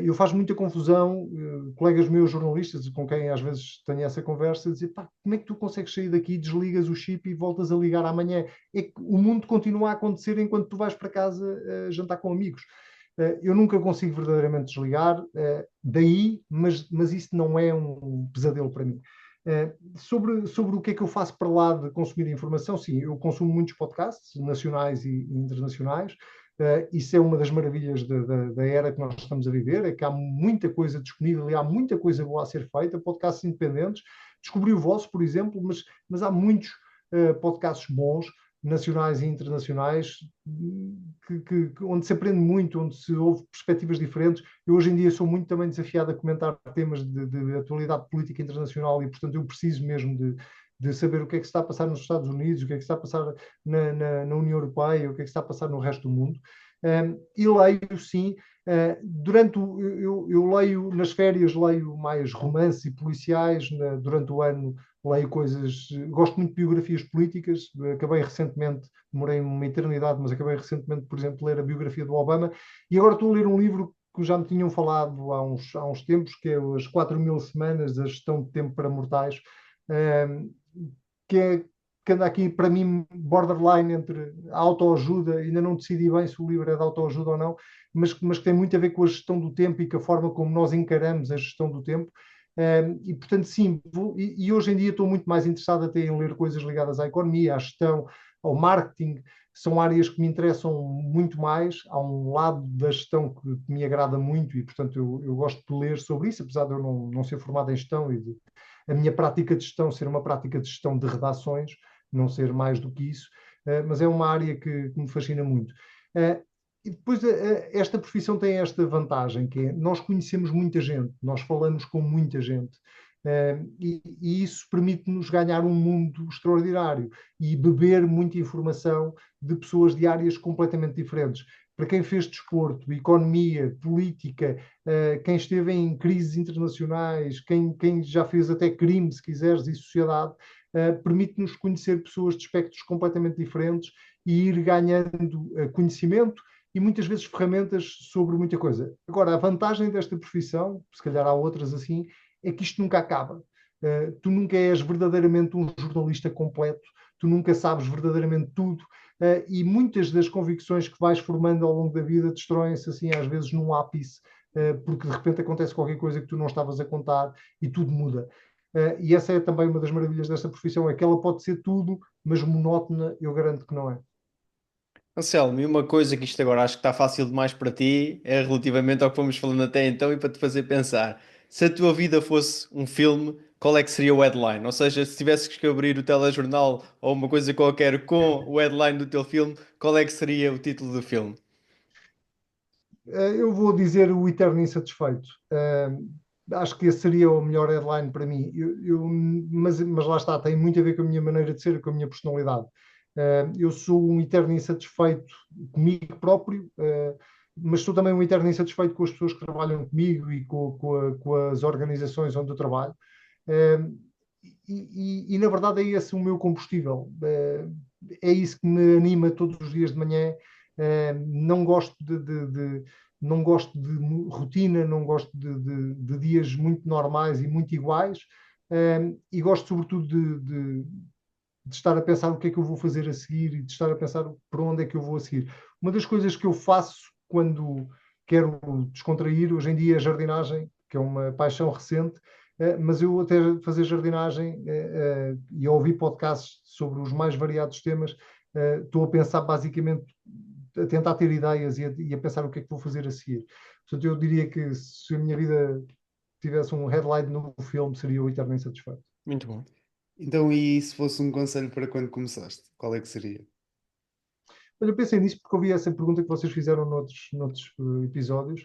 Eu faço muita confusão, colegas meus jornalistas, com quem às vezes tenho essa conversa, dizer, pá, como é que tu consegues sair daqui, desligas o chip e voltas a ligar amanhã? É que o mundo continua a acontecer enquanto tu vais para casa jantar com amigos. Eu nunca consigo verdadeiramente desligar, mas isso não é um pesadelo para mim. Sobre o que é que eu faço para lá de consumir informação, sim, eu consumo muitos podcasts nacionais e internacionais. Isso é uma das maravilhas da era que nós estamos a viver, é que há muita coisa disponível e há muita coisa boa a ser feita, podcasts independentes. Descobri o vosso, por exemplo, mas há muitos podcasts bons, nacionais e internacionais, onde se aprende muito, onde se ouve perspectivas diferentes. Eu hoje em dia sou muito também desafiado a comentar temas de atualidade política internacional e, portanto, eu preciso mesmo de saber o que é que se está a passar nos Estados Unidos, o que é que se está a passar na União Europeia, o que é que se está a passar no resto do mundo. E leio, sim, eu leio nas férias, leio mais romances e policiais, durante o ano leio coisas, gosto muito de biografias políticas, acabei recentemente, demorei uma eternidade, mas acabei recentemente, por exemplo, de ler a biografia do Obama, e agora estou a ler um livro que já me tinham falado há uns tempos, que é As 4.000 Semanas, a Gestão de Tempo para Mortais, que é que anda aqui, para mim, borderline entre a autoajuda, ainda não decidi bem se o livro é de autoajuda ou não, mas que tem muito a ver com a gestão do tempo e com a forma como nós encaramos a gestão do tempo. E portanto, sim, e hoje em dia estou muito mais interessado até em ler coisas ligadas à economia, à gestão, ao marketing. São áreas que me interessam muito mais. Há um lado da gestão que me agrada muito e, portanto, eu gosto de ler sobre isso, apesar de eu não ser formado em gestão e a minha prática de gestão ser uma prática de gestão de redações, não ser mais do que isso, mas é uma área que me fascina muito. E depois esta profissão tem esta vantagem, que é nós conhecemos muita gente, nós falamos com muita gente, e isso permite-nos ganhar um mundo extraordinário e beber muita informação de pessoas de áreas completamente diferentes. Para quem fez desporto, economia, política, quem esteve em crises internacionais, quem já fez até crime, se quiseres, e sociedade, permite-nos conhecer pessoas de espectros completamente diferentes e ir ganhando conhecimento e muitas vezes ferramentas sobre muita coisa. Agora, a vantagem desta profissão, se calhar há outras assim, é que isto nunca acaba. Tu nunca és verdadeiramente um jornalista completo, tu nunca sabes verdadeiramente tudo, e muitas das convicções que vais formando ao longo da vida destroem-se assim às vezes num ápice, porque de repente acontece qualquer coisa que tu não estavas a contar e tudo muda. E essa é também uma das maravilhas desta profissão, é que ela pode ser tudo, mas monótona, eu garanto que não é. Anselmo, e uma coisa que isto agora acho que está fácil demais para ti é relativamente ao que fomos falando até então e para te fazer pensar. Se a tua vida fosse um filme, qual é que seria o headline? Ou seja, se tivesses que abrir o telejornal ou uma coisa qualquer com o headline do teu filme, qual é que seria o título do filme? Eu vou dizer o Eterno Insatisfeito. Acho que esse seria o melhor headline para mim. Mas lá está, tem muito a ver com a minha maneira de ser, com a minha personalidade. Eu sou um eterno insatisfeito comigo próprio, mas sou também um eterno insatisfeito com as pessoas que trabalham comigo e com as organizações onde eu trabalho. Na verdade é esse o meu combustível. é isso que me anima todos os dias de manhã. Não gosto não gosto de rotina, não gosto de dias muito normais e muito iguais, e gosto sobretudo de estar a pensar o que é que eu vou fazer a seguir e de estar a pensar por onde é que eu vou a seguir. Uma das coisas que eu faço quando quero descontrair, hoje em dia, é jardinagem, que é uma paixão recente, mas eu até fazer jardinagem e a ouvir podcasts sobre os mais variados temas, estou a pensar basicamente, a tentar ter ideias e a pensar o que é que vou fazer a seguir. Portanto, eu diria que se a minha vida tivesse um headline no filme, seria o Eterno Insatisfeito. Muito bom. Então, e se fosse um conselho para quando começaste, qual é que seria? Olha, eu pensei nisso porque ouvi essa pergunta que vocês fizeram noutros episódios.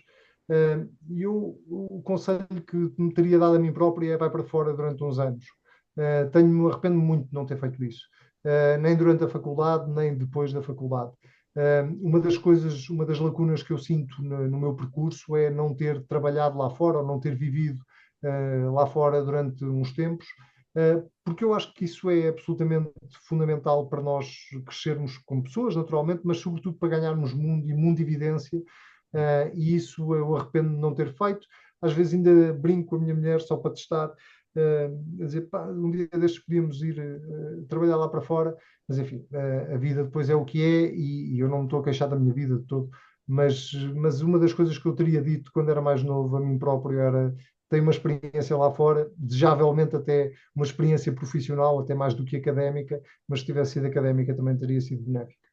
E o conselho que me teria dado a mim próprio é vai para fora durante uns anos. Arrependo-me muito de não ter feito isso. Nem durante a faculdade, nem depois da faculdade. Uma das lacunas que eu sinto no meu percurso é não ter trabalhado lá fora ou não ter vivido lá fora durante uns tempos, porque eu acho que isso é absolutamente fundamental para nós crescermos como pessoas, naturalmente, mas sobretudo para ganharmos mundo e mundividência, e isso eu arrependo de não ter feito. Às vezes ainda brinco com a minha mulher só para testar, a dizer, pá, um dia destes podíamos ir trabalhar lá para fora, mas enfim, a vida depois é o que é, e eu não me estou a queixar da minha vida de todo, mas uma das coisas que eu teria dito quando era mais novo a mim próprio era: tem uma experiência lá fora, desejavelmente até uma experiência profissional, até mais do que académica, mas se tivesse sido académica também teria sido benéfica.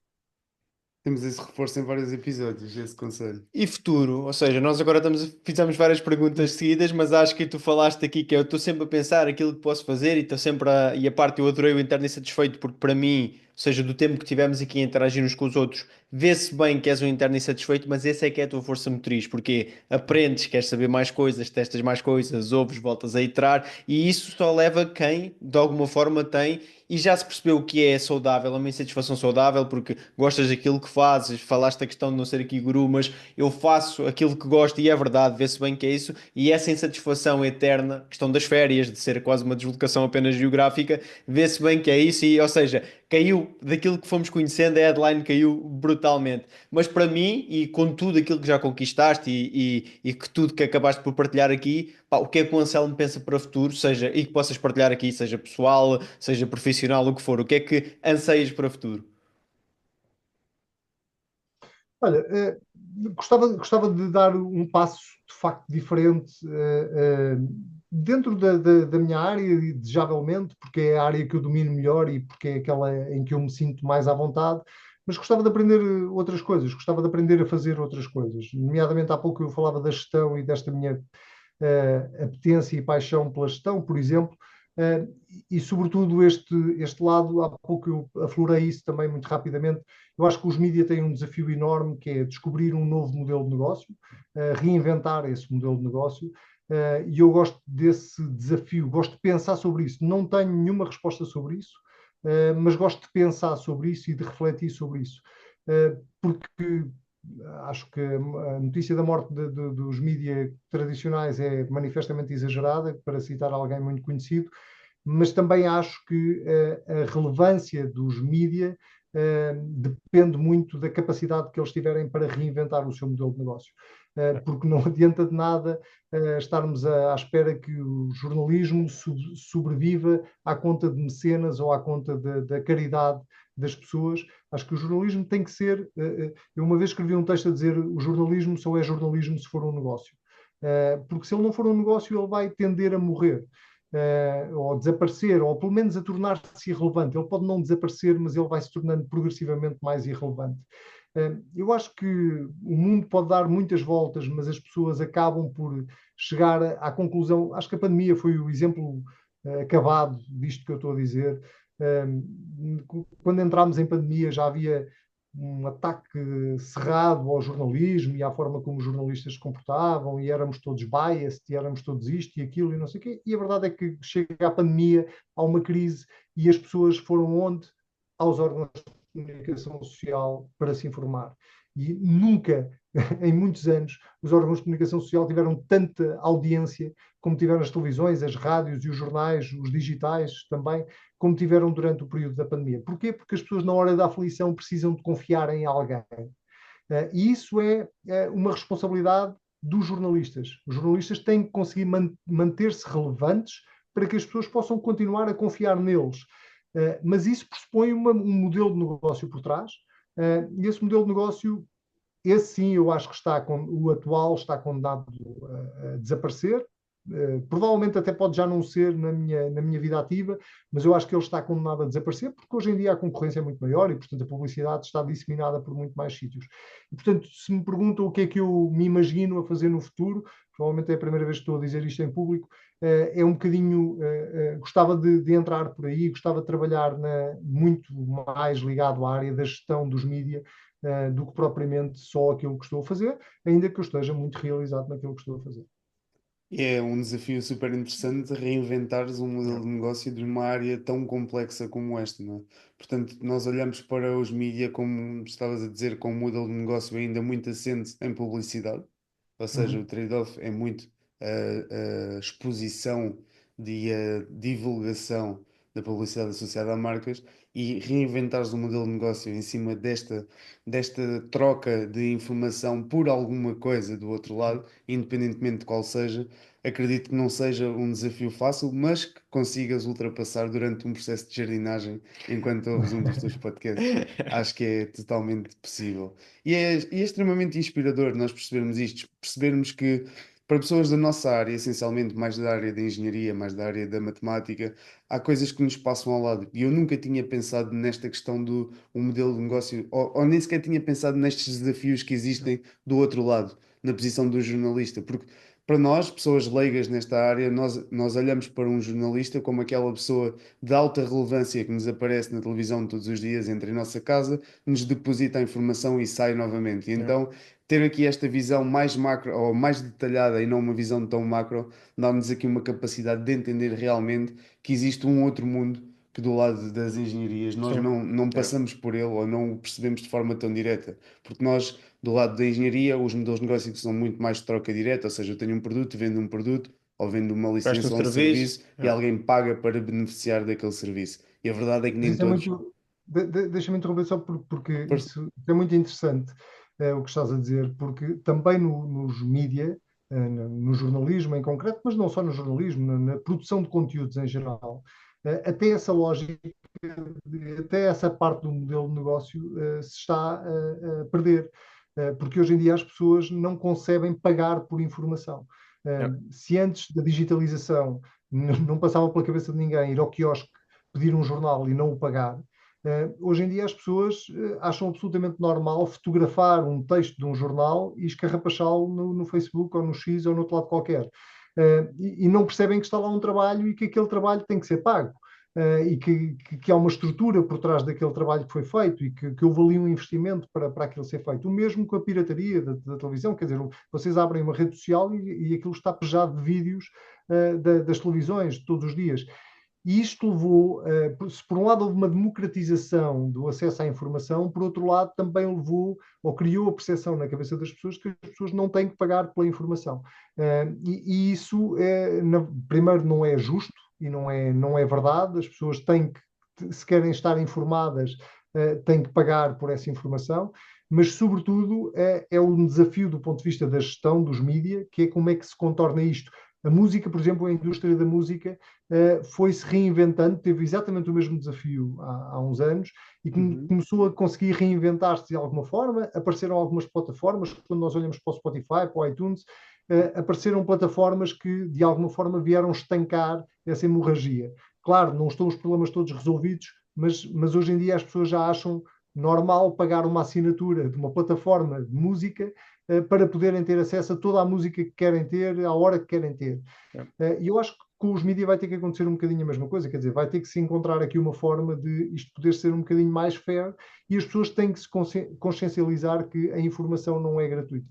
Temos esse reforço em vários episódios, esse conselho. E futuro, ou seja, nós agora fizemos várias perguntas seguidas, mas acho que tu falaste aqui que eu estou sempre a pensar aquilo que posso fazer e estou sempre e a parte eu adorei o interno insatisfeito porque para mim, ou seja, do tempo que tivemos aqui a interagir uns com os outros, vê-se bem que és um interno insatisfeito, mas esse é que é a tua força motriz, porque aprendes, queres saber mais coisas, testas mais coisas, ouves, voltas a iterar e isso só leva quem de alguma forma tem e já se percebeu o que é saudável, uma insatisfação saudável, porque gostas daquilo que fazes, falaste a questão de não ser aqui guru, mas eu faço aquilo que gosto e é verdade, vê-se bem que é isso, e essa insatisfação eterna, questão das férias, de ser quase uma deslocação apenas geográfica, vê-se bem que é isso, e, ou seja, caiu daquilo que fomos conhecendo, a headline caiu brutalmente. Mas para mim, e com tudo aquilo que já conquistaste e que tudo que acabaste por partilhar aqui, pá, o que é que o Anselmo pensa para o futuro, seja, e que possas partilhar aqui, seja pessoal, seja profissional, o que for, o que é que anseias para o futuro? Olha, gostava de dar um passo de facto diferente dentro da minha área, e desejavelmente, porque é a área que eu domino melhor e porque é aquela em que eu me sinto mais à vontade, mas gostava de aprender outras coisas, gostava de aprender a fazer outras coisas. Nomeadamente, há pouco eu falava da gestão e desta minha apetência e paixão pela gestão, por exemplo, uh, e sobretudo este lado, há pouco eu aflorei isso também muito rapidamente. Eu acho que os mídias têm um desafio enorme, que é descobrir um novo modelo de negócio, reinventar esse modelo de negócio, e eu gosto desse desafio, gosto de pensar sobre isso. Não tenho nenhuma resposta sobre isso, mas gosto de pensar sobre isso e de refletir sobre isso. Porque acho que a notícia da morte dos mídias tradicionais é manifestamente exagerada, para citar alguém muito conhecido, mas também acho que a relevância dos mídias depende muito da capacidade que eles tiverem para reinventar o seu modelo de negócio. Porque não adianta de nada estarmos à espera que o jornalismo sobreviva à conta de mecenas ou à conta da caridade das pessoas. Acho que o jornalismo tem que ser. Eu uma vez escrevi um texto a dizer: o jornalismo só é jornalismo se for um negócio. Porque se ele não for um negócio, ele vai tender a morrer. Ou desaparecer, ou pelo menos a tornar-se irrelevante. Ele pode não desaparecer, mas ele vai se tornando progressivamente mais irrelevante. Eu acho que o mundo pode dar muitas voltas, mas as pessoas acabam por chegar à conclusão. Acho que a pandemia foi o exemplo acabado disto que eu estou a dizer. Quando entramos em pandemia já havia um ataque cerrado ao jornalismo e à forma como os jornalistas se comportavam, e éramos todos biased, e éramos todos isto e aquilo e não sei o quê. E a verdade é que chega a pandemia, há uma crise, e as pessoas foram onde? Aos órgãos de comunicação social para se informar. E nunca em muitos anos, os órgãos de comunicação social tiveram tanta audiência como tiveram as televisões, as rádios e os jornais, os digitais também, como tiveram durante o período da pandemia. Porquê? Porque as pessoas, na hora da aflição, precisam de confiar em alguém. E isso é uma responsabilidade dos jornalistas. Os jornalistas têm que conseguir manter-se relevantes para que as pessoas possam continuar a confiar neles. Mas isso pressupõe um modelo de negócio por trás, e esse modelo de negócio, esse sim, eu acho que o atual está condenado a desaparecer. Provavelmente até pode já não ser na minha vida ativa, mas eu acho que ele está condenado a desaparecer, porque hoje em dia a concorrência é muito maior e, portanto, a publicidade está disseminada por muito mais sítios. E, portanto, se me perguntam o que é que eu me imagino a fazer no futuro, provavelmente é a primeira vez que estou a dizer isto em público, é um bocadinho, gostava de entrar por aí, gostava de trabalhar muito mais ligado à área da gestão dos mídias, do que propriamente só aquilo que estou a fazer, ainda que eu esteja muito realizado naquilo que estou a fazer. É um desafio super interessante reinventares um modelo Yeah. de negócio de uma área tão complexa como esta, não é? Portanto, nós olhamos para os mídia, como estavas a dizer, com um modelo de negócio ainda muito assente em publicidade, ou seja, o Uhum. trade-off é muito a exposição e a divulgação da publicidade associada a marcas e reinventares um modelo de negócio em cima desta troca de informação por alguma coisa do outro lado, independentemente de qual seja. Acredito que não seja um desafio fácil, mas que consigas ultrapassar durante um processo de jardinagem enquanto ouves um dos teus podcasts. Acho que é totalmente possível. E é extremamente inspirador nós percebermos isto, percebermos que para pessoas da nossa área, essencialmente mais da área da engenharia, mais da área da matemática, há coisas que nos passam ao lado. E eu nunca tinha pensado nesta questão do um modelo de negócio, ou nem sequer tinha pensado nestes desafios que existem do outro lado, na posição do jornalista, porque para nós, pessoas leigas nesta área, nós olhamos para um jornalista como aquela pessoa de alta relevância que nos aparece na televisão todos os dias, entra em nossa casa, nos deposita a informação e sai novamente. E Yeah. então, ter aqui esta visão mais macro ou mais detalhada e não uma visão tão macro, dá-nos aqui uma capacidade de entender realmente que existe um outro mundo que do lado das engenharias nós Sim. não Yeah. passamos por ele ou não o percebemos de forma tão direta. Porque nós do lado da engenharia, os modelos de negócio são muito mais de troca direta, ou seja, eu tenho um produto, vendo um produto, ou vendo uma Presta um licença ou um serviço. serviço, e Yeah. alguém paga para beneficiar daquele serviço. E a verdade é que Mas nem isso é todos. muito. Deixa-me interromper só porque Força. isso é muito interessante, o que estás a dizer, porque também nos mídia, no jornalismo em concreto, mas não só no jornalismo, na produção de conteúdos em geral, até essa lógica, até essa parte do modelo de negócio se está a perder. Porque hoje em dia as pessoas não concebem pagar por informação. Yeah. Se antes da digitalização não passava pela cabeça de ninguém ir ao quiosque pedir um jornal e não o pagar, hoje em dia as pessoas acham absolutamente normal fotografar um texto de um jornal e escarrapachá-lo no Facebook ou no X ou no outro lado qualquer. E não percebem que está lá um trabalho e que aquele trabalho tem que ser pago. E que há uma estrutura por trás daquele trabalho que foi feito e que houve ali um investimento para aquilo ser feito. O mesmo com a pirataria da televisão, quer dizer, vocês abrem uma rede social e aquilo está pejado de vídeos das televisões todos os dias. E isto levou, se por um lado houve uma democratização do acesso à informação, por outro lado também levou ou criou a percepção na cabeça das pessoas que as pessoas não têm que pagar pela informação. E isso, primeiro, não é justo e não é verdade. As pessoas têm que, se querem estar informadas, têm que pagar por essa informação. Mas, sobretudo, é um desafio do ponto de vista da gestão dos mídias, que é como é que se contorna isto. A música, por exemplo, a indústria da música foi-se reinventando, teve exatamente o mesmo desafio há uns anos e Uhum. começou a conseguir reinventar-se de alguma forma. Apareceram algumas plataformas, quando nós olhamos para o Spotify, para o iTunes, apareceram plataformas que de alguma forma vieram estancar essa hemorragia. Claro, não estão os problemas todos resolvidos, mas hoje em dia as pessoas já acham normal pagar uma assinatura de uma plataforma de música para poderem ter acesso a toda a música que querem ter, à hora que querem ter. Yeah. E eu acho que com os mídias vai ter que acontecer um bocadinho a mesma coisa, quer dizer, vai ter que se encontrar aqui uma forma de isto poder ser um bocadinho mais fair e as pessoas têm que se consciencializar que a informação não é gratuita.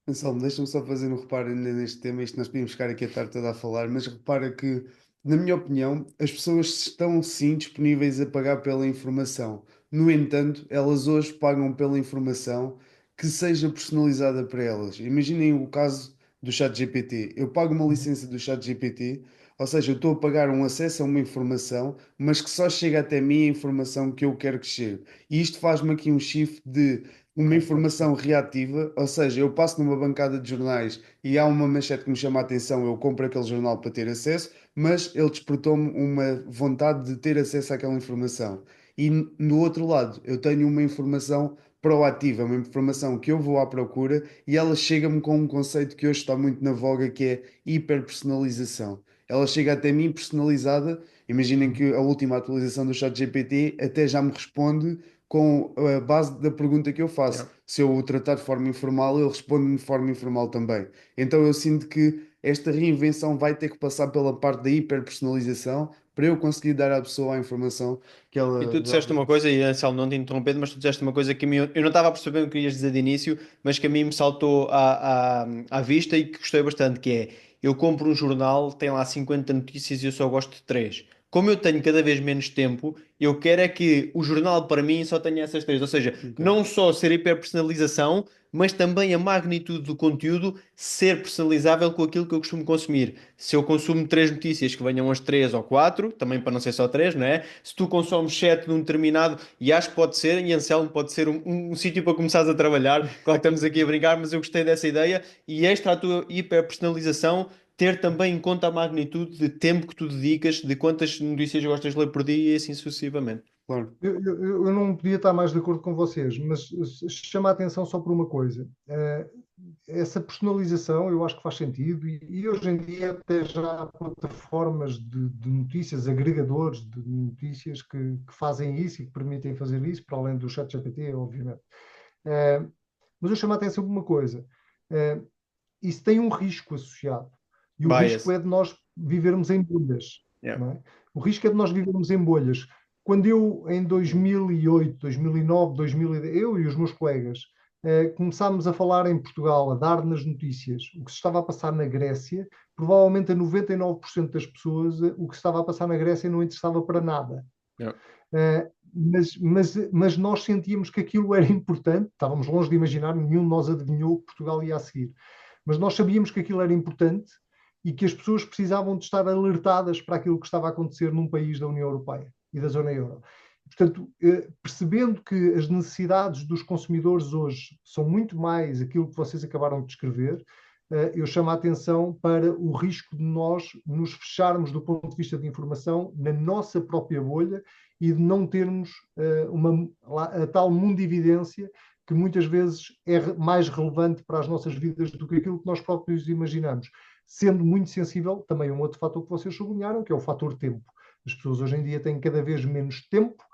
Anselmo, deixa-me só fazer um reparo ainda neste tema. Isto nós podíamos ficar aqui a tarde toda a falar, mas repara que, na minha opinião, as pessoas estão sim disponíveis a pagar pela informação. No entanto, elas hoje pagam pela informação que seja personalizada para elas. Imaginem o caso do ChatGPT. Eu pago uma licença do ChatGPT, ou seja, eu estou a pagar um acesso a uma informação, mas que só chega até mim a informação que eu quero que chegue. E isto faz-me aqui um shift de uma Ok, estou a informação perceber. reativa, ou seja, eu passo numa bancada de jornais e há uma manchete que me chama a atenção, eu compro aquele jornal para ter acesso, mas ele despertou-me uma vontade de ter acesso àquela informação. E no outro lado, eu tenho uma informação proativa, uma informação que eu vou à procura e ela chega-me com um conceito que hoje está muito na voga, que é hiperpersonalização. Ela chega até mim personalizada. Imaginem Uhum. que a última atualização do ChatGPT até já me responde com a base da pergunta que eu Yeah. faço. Se eu o tratar de forma informal, ele responde-me de forma informal também. Então eu sinto que esta reinvenção vai ter que passar pela parte da hiperpersonalização para eu conseguir dar à pessoa a informação que E ela tu disseste uma realmente. coisa, e Anselmo, não te interrompendo, mas tu disseste uma coisa que a mim, eu não estava a perceber o que ias dizer de início, mas que a mim me saltou à vista e que gostei bastante, que é, eu compro um jornal, tem lá 50 notícias e eu só gosto de 3. Como eu tenho cada vez menos tempo, eu quero é que o jornal para mim só tenha essas 3. Ou seja, Ok. não só ser hiperpersonalização, mas também a magnitude do conteúdo ser personalizável com aquilo que eu costumo consumir. Se eu consumo 3 notícias que venham as 3 ou 4, também para não ser só 3, não é? Se tu consomes 7 de um determinado, e acho que pode ser, e Anselmo pode ser um sítio para começares a trabalhar. Claro que estamos aqui a brincar, mas eu gostei dessa ideia. E extra a tua hiperpersonalização, ter também em conta a magnitude de tempo que tu dedicas, de quantas notícias gostas de ler por dia e assim sucessivamente. Claro. Eu não podia estar mais de acordo com vocês, mas chama a atenção só por uma coisa. Essa personalização eu acho que faz sentido e hoje em dia até já há plataformas de notícias, agregadores de notícias que fazem isso e que permitem fazer isso, para além do ChatGPT, obviamente. Eh, mas eu chamo a atenção por uma coisa. Eh, Isso tem um risco associado. E o risco Bias. é de nós vivermos em bolhas, Yeah. não é? O risco é de nós vivermos em bolhas. Quando eu, em 2008, 2009, 2010, eu e os meus colegas, começámos a falar em Portugal, a dar nas notícias o que se estava a passar na Grécia, provavelmente a 99% das pessoas, o que se estava a passar na Grécia não interessava para nada. Yeah. Mas nós sentíamos que aquilo era importante, estávamos longe de imaginar, nenhum de nós adivinhou que Portugal ia a seguir. Mas nós sabíamos que aquilo era importante e que as pessoas precisavam de estar alertadas para aquilo que estava a acontecer num país da União Europeia e da zona euro. Portanto, percebendo que as necessidades dos consumidores hoje são muito mais aquilo que vocês acabaram de descrever, eu chamo a atenção para o risco de nós nos fecharmos do ponto de vista de informação na nossa própria bolha e de não termos a tal mundividência que muitas vezes é mais relevante para as nossas vidas do que aquilo que nós próprios imaginamos. Sendo muito sensível, também um outro fator que vocês sublinharam, que é o fator tempo. As pessoas hoje em dia têm cada vez menos tempo.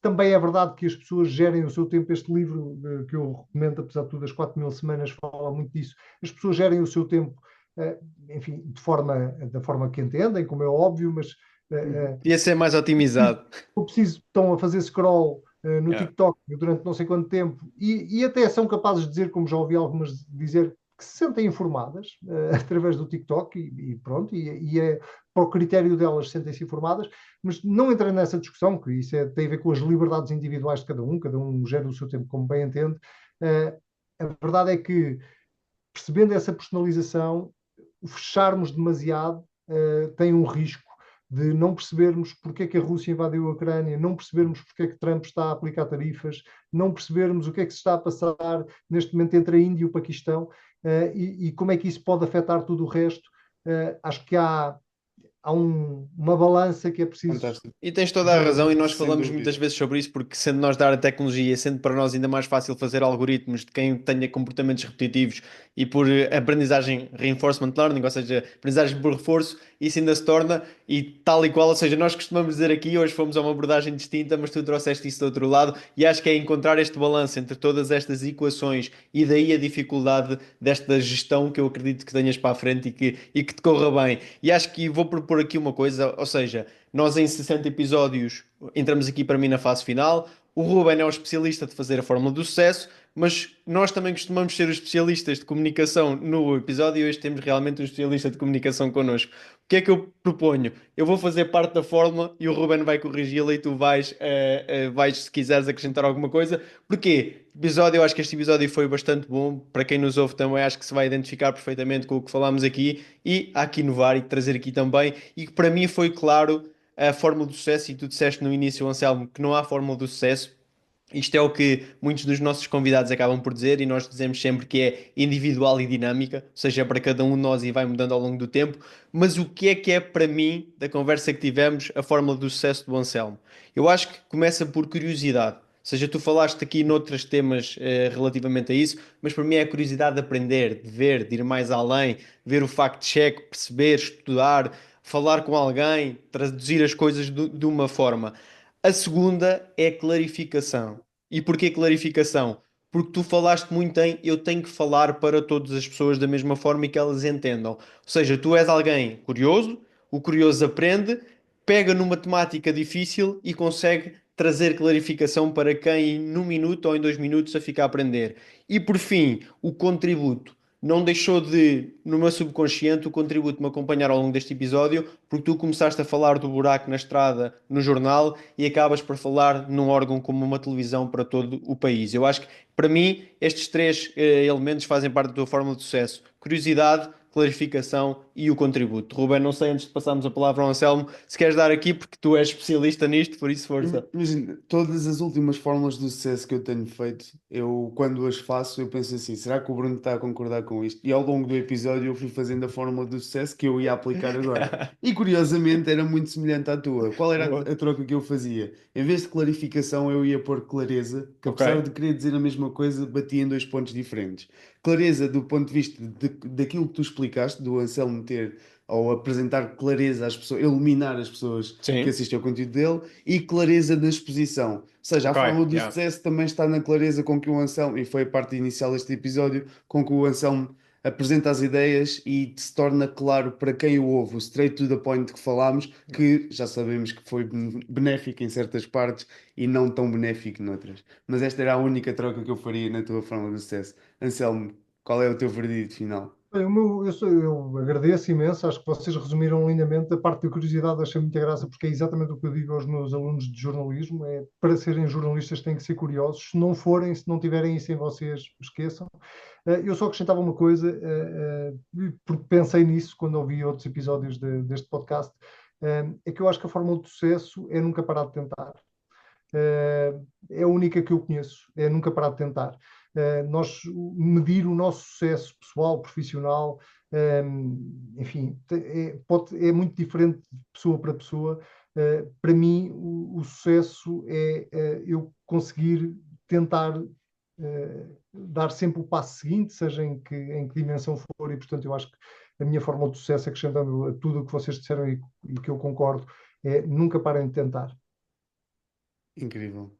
Também é verdade que as pessoas gerem o seu tempo. Este livro que eu recomendo, apesar de tudo, as 4.000 semanas, fala muito disso. As pessoas gerem o seu tempo, enfim, da forma que entendem, como é óbvio, mas Podia ser mais otimizado. eu preciso, estão a fazer scroll no Yeah. TikTok durante não sei quanto tempo e até são capazes de dizer, como já ouvi algumas dizer, que se sentem informadas através do TikTok e pronto, e é para o critério delas sentem-se informadas, mas não entrem nessa discussão, que isso tem a ver com as liberdades individuais de cada um gera o seu tempo como bem entende. A verdade é que, percebendo essa personalização, fecharmos demasiado tem um risco de não percebermos porque é que a Rússia invadiu a Ucrânia, não percebermos porque é que Trump está a aplicar tarifas, não percebermos o que é que se está a passar neste momento entre a Índia e o Paquistão e como é que isso pode afetar tudo o resto. Acho que há uma balança que é preciso Fantástico. E tens toda a razão, e nós Sem falamos muitas dúvida. vezes sobre isso, porque sendo nós da área de tecnologia, sendo para nós ainda mais fácil fazer algoritmos de quem tenha comportamentos repetitivos e por aprendizagem reinforcement learning, ou seja, aprendizagem por reforço, isso ainda se torna e tal e qual, ou seja, nós costumamos dizer aqui, hoje fomos a uma abordagem distinta, mas tu trouxeste isso do outro lado, e acho que é encontrar este balanço entre todas estas equações e daí a dificuldade desta gestão que eu acredito que tenhas para a frente e que te corra bem. E acho que vou propor aqui uma coisa, ou seja, nós em 60 episódios entramos aqui para mim na fase final. O Ruben é o especialista de fazer a fórmula do sucesso, mas nós também costumamos ser os especialistas de comunicação no episódio e hoje temos realmente um especialista de comunicação connosco. O que é que eu proponho? Eu vou fazer parte da fórmula e o Ruben vai corrigi-la e tu vais, se quiseres, acrescentar alguma coisa. Porquê? Eu acho que este episódio foi bastante bom. Para quem nos ouve também, acho que se vai identificar perfeitamente com o que falámos aqui e há que inovar e trazer aqui também. E que para mim foi claro a fórmula do sucesso. E tu disseste no início, Anselmo, que não há fórmula do sucesso. Isto é o que muitos dos nossos convidados acabam por dizer e nós dizemos sempre que é individual e dinâmica, ou seja, é para cada um de nós e vai mudando ao longo do tempo. Mas o que é para mim, da conversa que tivemos, a fórmula do sucesso do Anselmo? Eu acho que começa por curiosidade. Ou seja, tu falaste aqui noutros temas relativamente a isso, mas para mim é a curiosidade de aprender, de ver, de ir mais além, ver o fact-check, perceber, estudar, falar com alguém, traduzir as coisas de uma forma. A segunda é clarificação. E porquê clarificação? Porque tu falaste muito em eu tenho que falar para todas as pessoas da mesma forma e que elas entendam. Ou seja, tu és alguém curioso, o curioso aprende, pega numa temática difícil e consegue trazer clarificação para quem num minuto ou em 2 minutos a fica a aprender. E por fim, o contributo. Não deixou de, no meu subconsciente, o contributo me acompanhar ao longo deste episódio, porque tu começaste a falar do buraco na estrada no jornal e acabas por falar num órgão como uma televisão para todo o país. Eu acho que, para mim, estes três elementos fazem parte da tua fórmula de sucesso: curiosidade, clarificação e o contributo. Ruben, não sei, antes de passarmos a palavra ao Anselmo, se queres dar aqui, porque tu és especialista nisto, por isso força. Imagina, todas as últimas fórmulas do sucesso que eu tenho feito, eu quando as faço, eu penso assim, será que o Bruno está a concordar com isto? E ao longo do episódio eu fui fazendo a fórmula do sucesso que eu ia aplicar agora. E curiosamente era muito semelhante à tua. Qual era Boa. a troca que eu fazia? Em vez de clarificação, eu ia pôr clareza, que Ok. apesar de querer dizer a mesma coisa, batia em 2 pontos diferentes. Clareza do ponto de vista daquilo que tu explicaste, do Anselmo ter ou apresentar clareza às pessoas, eliminar as pessoas que Sim. assistem ao conteúdo dele e clareza na exposição. Ou seja, a Ok. fórmula do Yeah. sucesso também está na clareza com que o Anselmo, e foi a parte inicial deste episódio, com que o Anselmo apresenta as ideias e se torna claro para quem o ouve, o straight to the point que falámos, que já sabemos que foi benéfico em certas partes e não tão benéfico noutras. Mas esta era a única troca que eu faria na tua fórmula do sucesso. Anselmo, qual é o teu veredito final? Bem, eu agradeço imenso, acho que vocês resumiram lindamente. A parte da curiosidade achei muita graça, porque é exatamente o que eu digo aos meus alunos de jornalismo: é para serem jornalistas têm que ser curiosos. Se não forem, se não tiverem isso em vocês, esqueçam. Eu só acrescentava uma coisa, porque pensei nisso quando ouvi outros episódios deste podcast, é que eu acho que a fórmula de sucesso é nunca parar de tentar. É a única que eu conheço, é nunca parar de tentar. Nós medir o nosso sucesso pessoal, profissional, enfim, é muito diferente de pessoa para pessoa. Para mim, o sucesso é eu conseguir tentar dar sempre o passo seguinte, seja em que dimensão for, e portanto eu acho que a minha fórmula de sucesso, acrescentando a tudo o que vocês disseram e que eu concordo, é nunca parem de tentar. Incrível.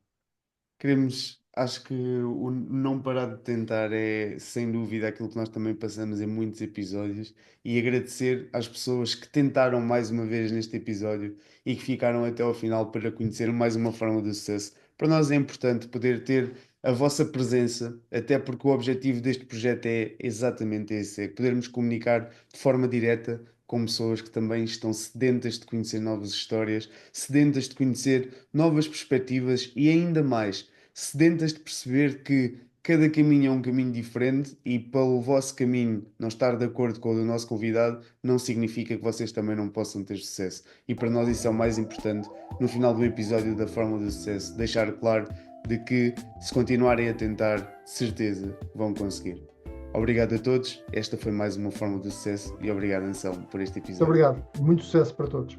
Acho que o não parar de tentar é sem dúvida aquilo que nós também passamos em muitos episódios e agradecer às pessoas que tentaram mais uma vez neste episódio e que ficaram até ao final para conhecer mais uma forma de sucesso. Para nós é importante poder ter a vossa presença, até porque o objetivo deste projeto é exatamente esse, é podermos comunicar de forma direta com pessoas que também estão sedentas de conhecer novas histórias, sedentas de conhecer novas perspectivas e ainda mais sedentas de perceber que cada caminho é um caminho diferente e pelo vosso caminho não estar de acordo com o do nosso convidado não significa que vocês também não possam ter sucesso. E para nós isso é o mais importante no final do episódio da Fórmula do Sucesso, deixar claro de que se continuarem a tentar, de certeza vão conseguir. Obrigado a todos, esta foi mais uma Fórmula do Sucesso e obrigado Anselmo por este Muito episódio. obrigado. Muito sucesso para todos.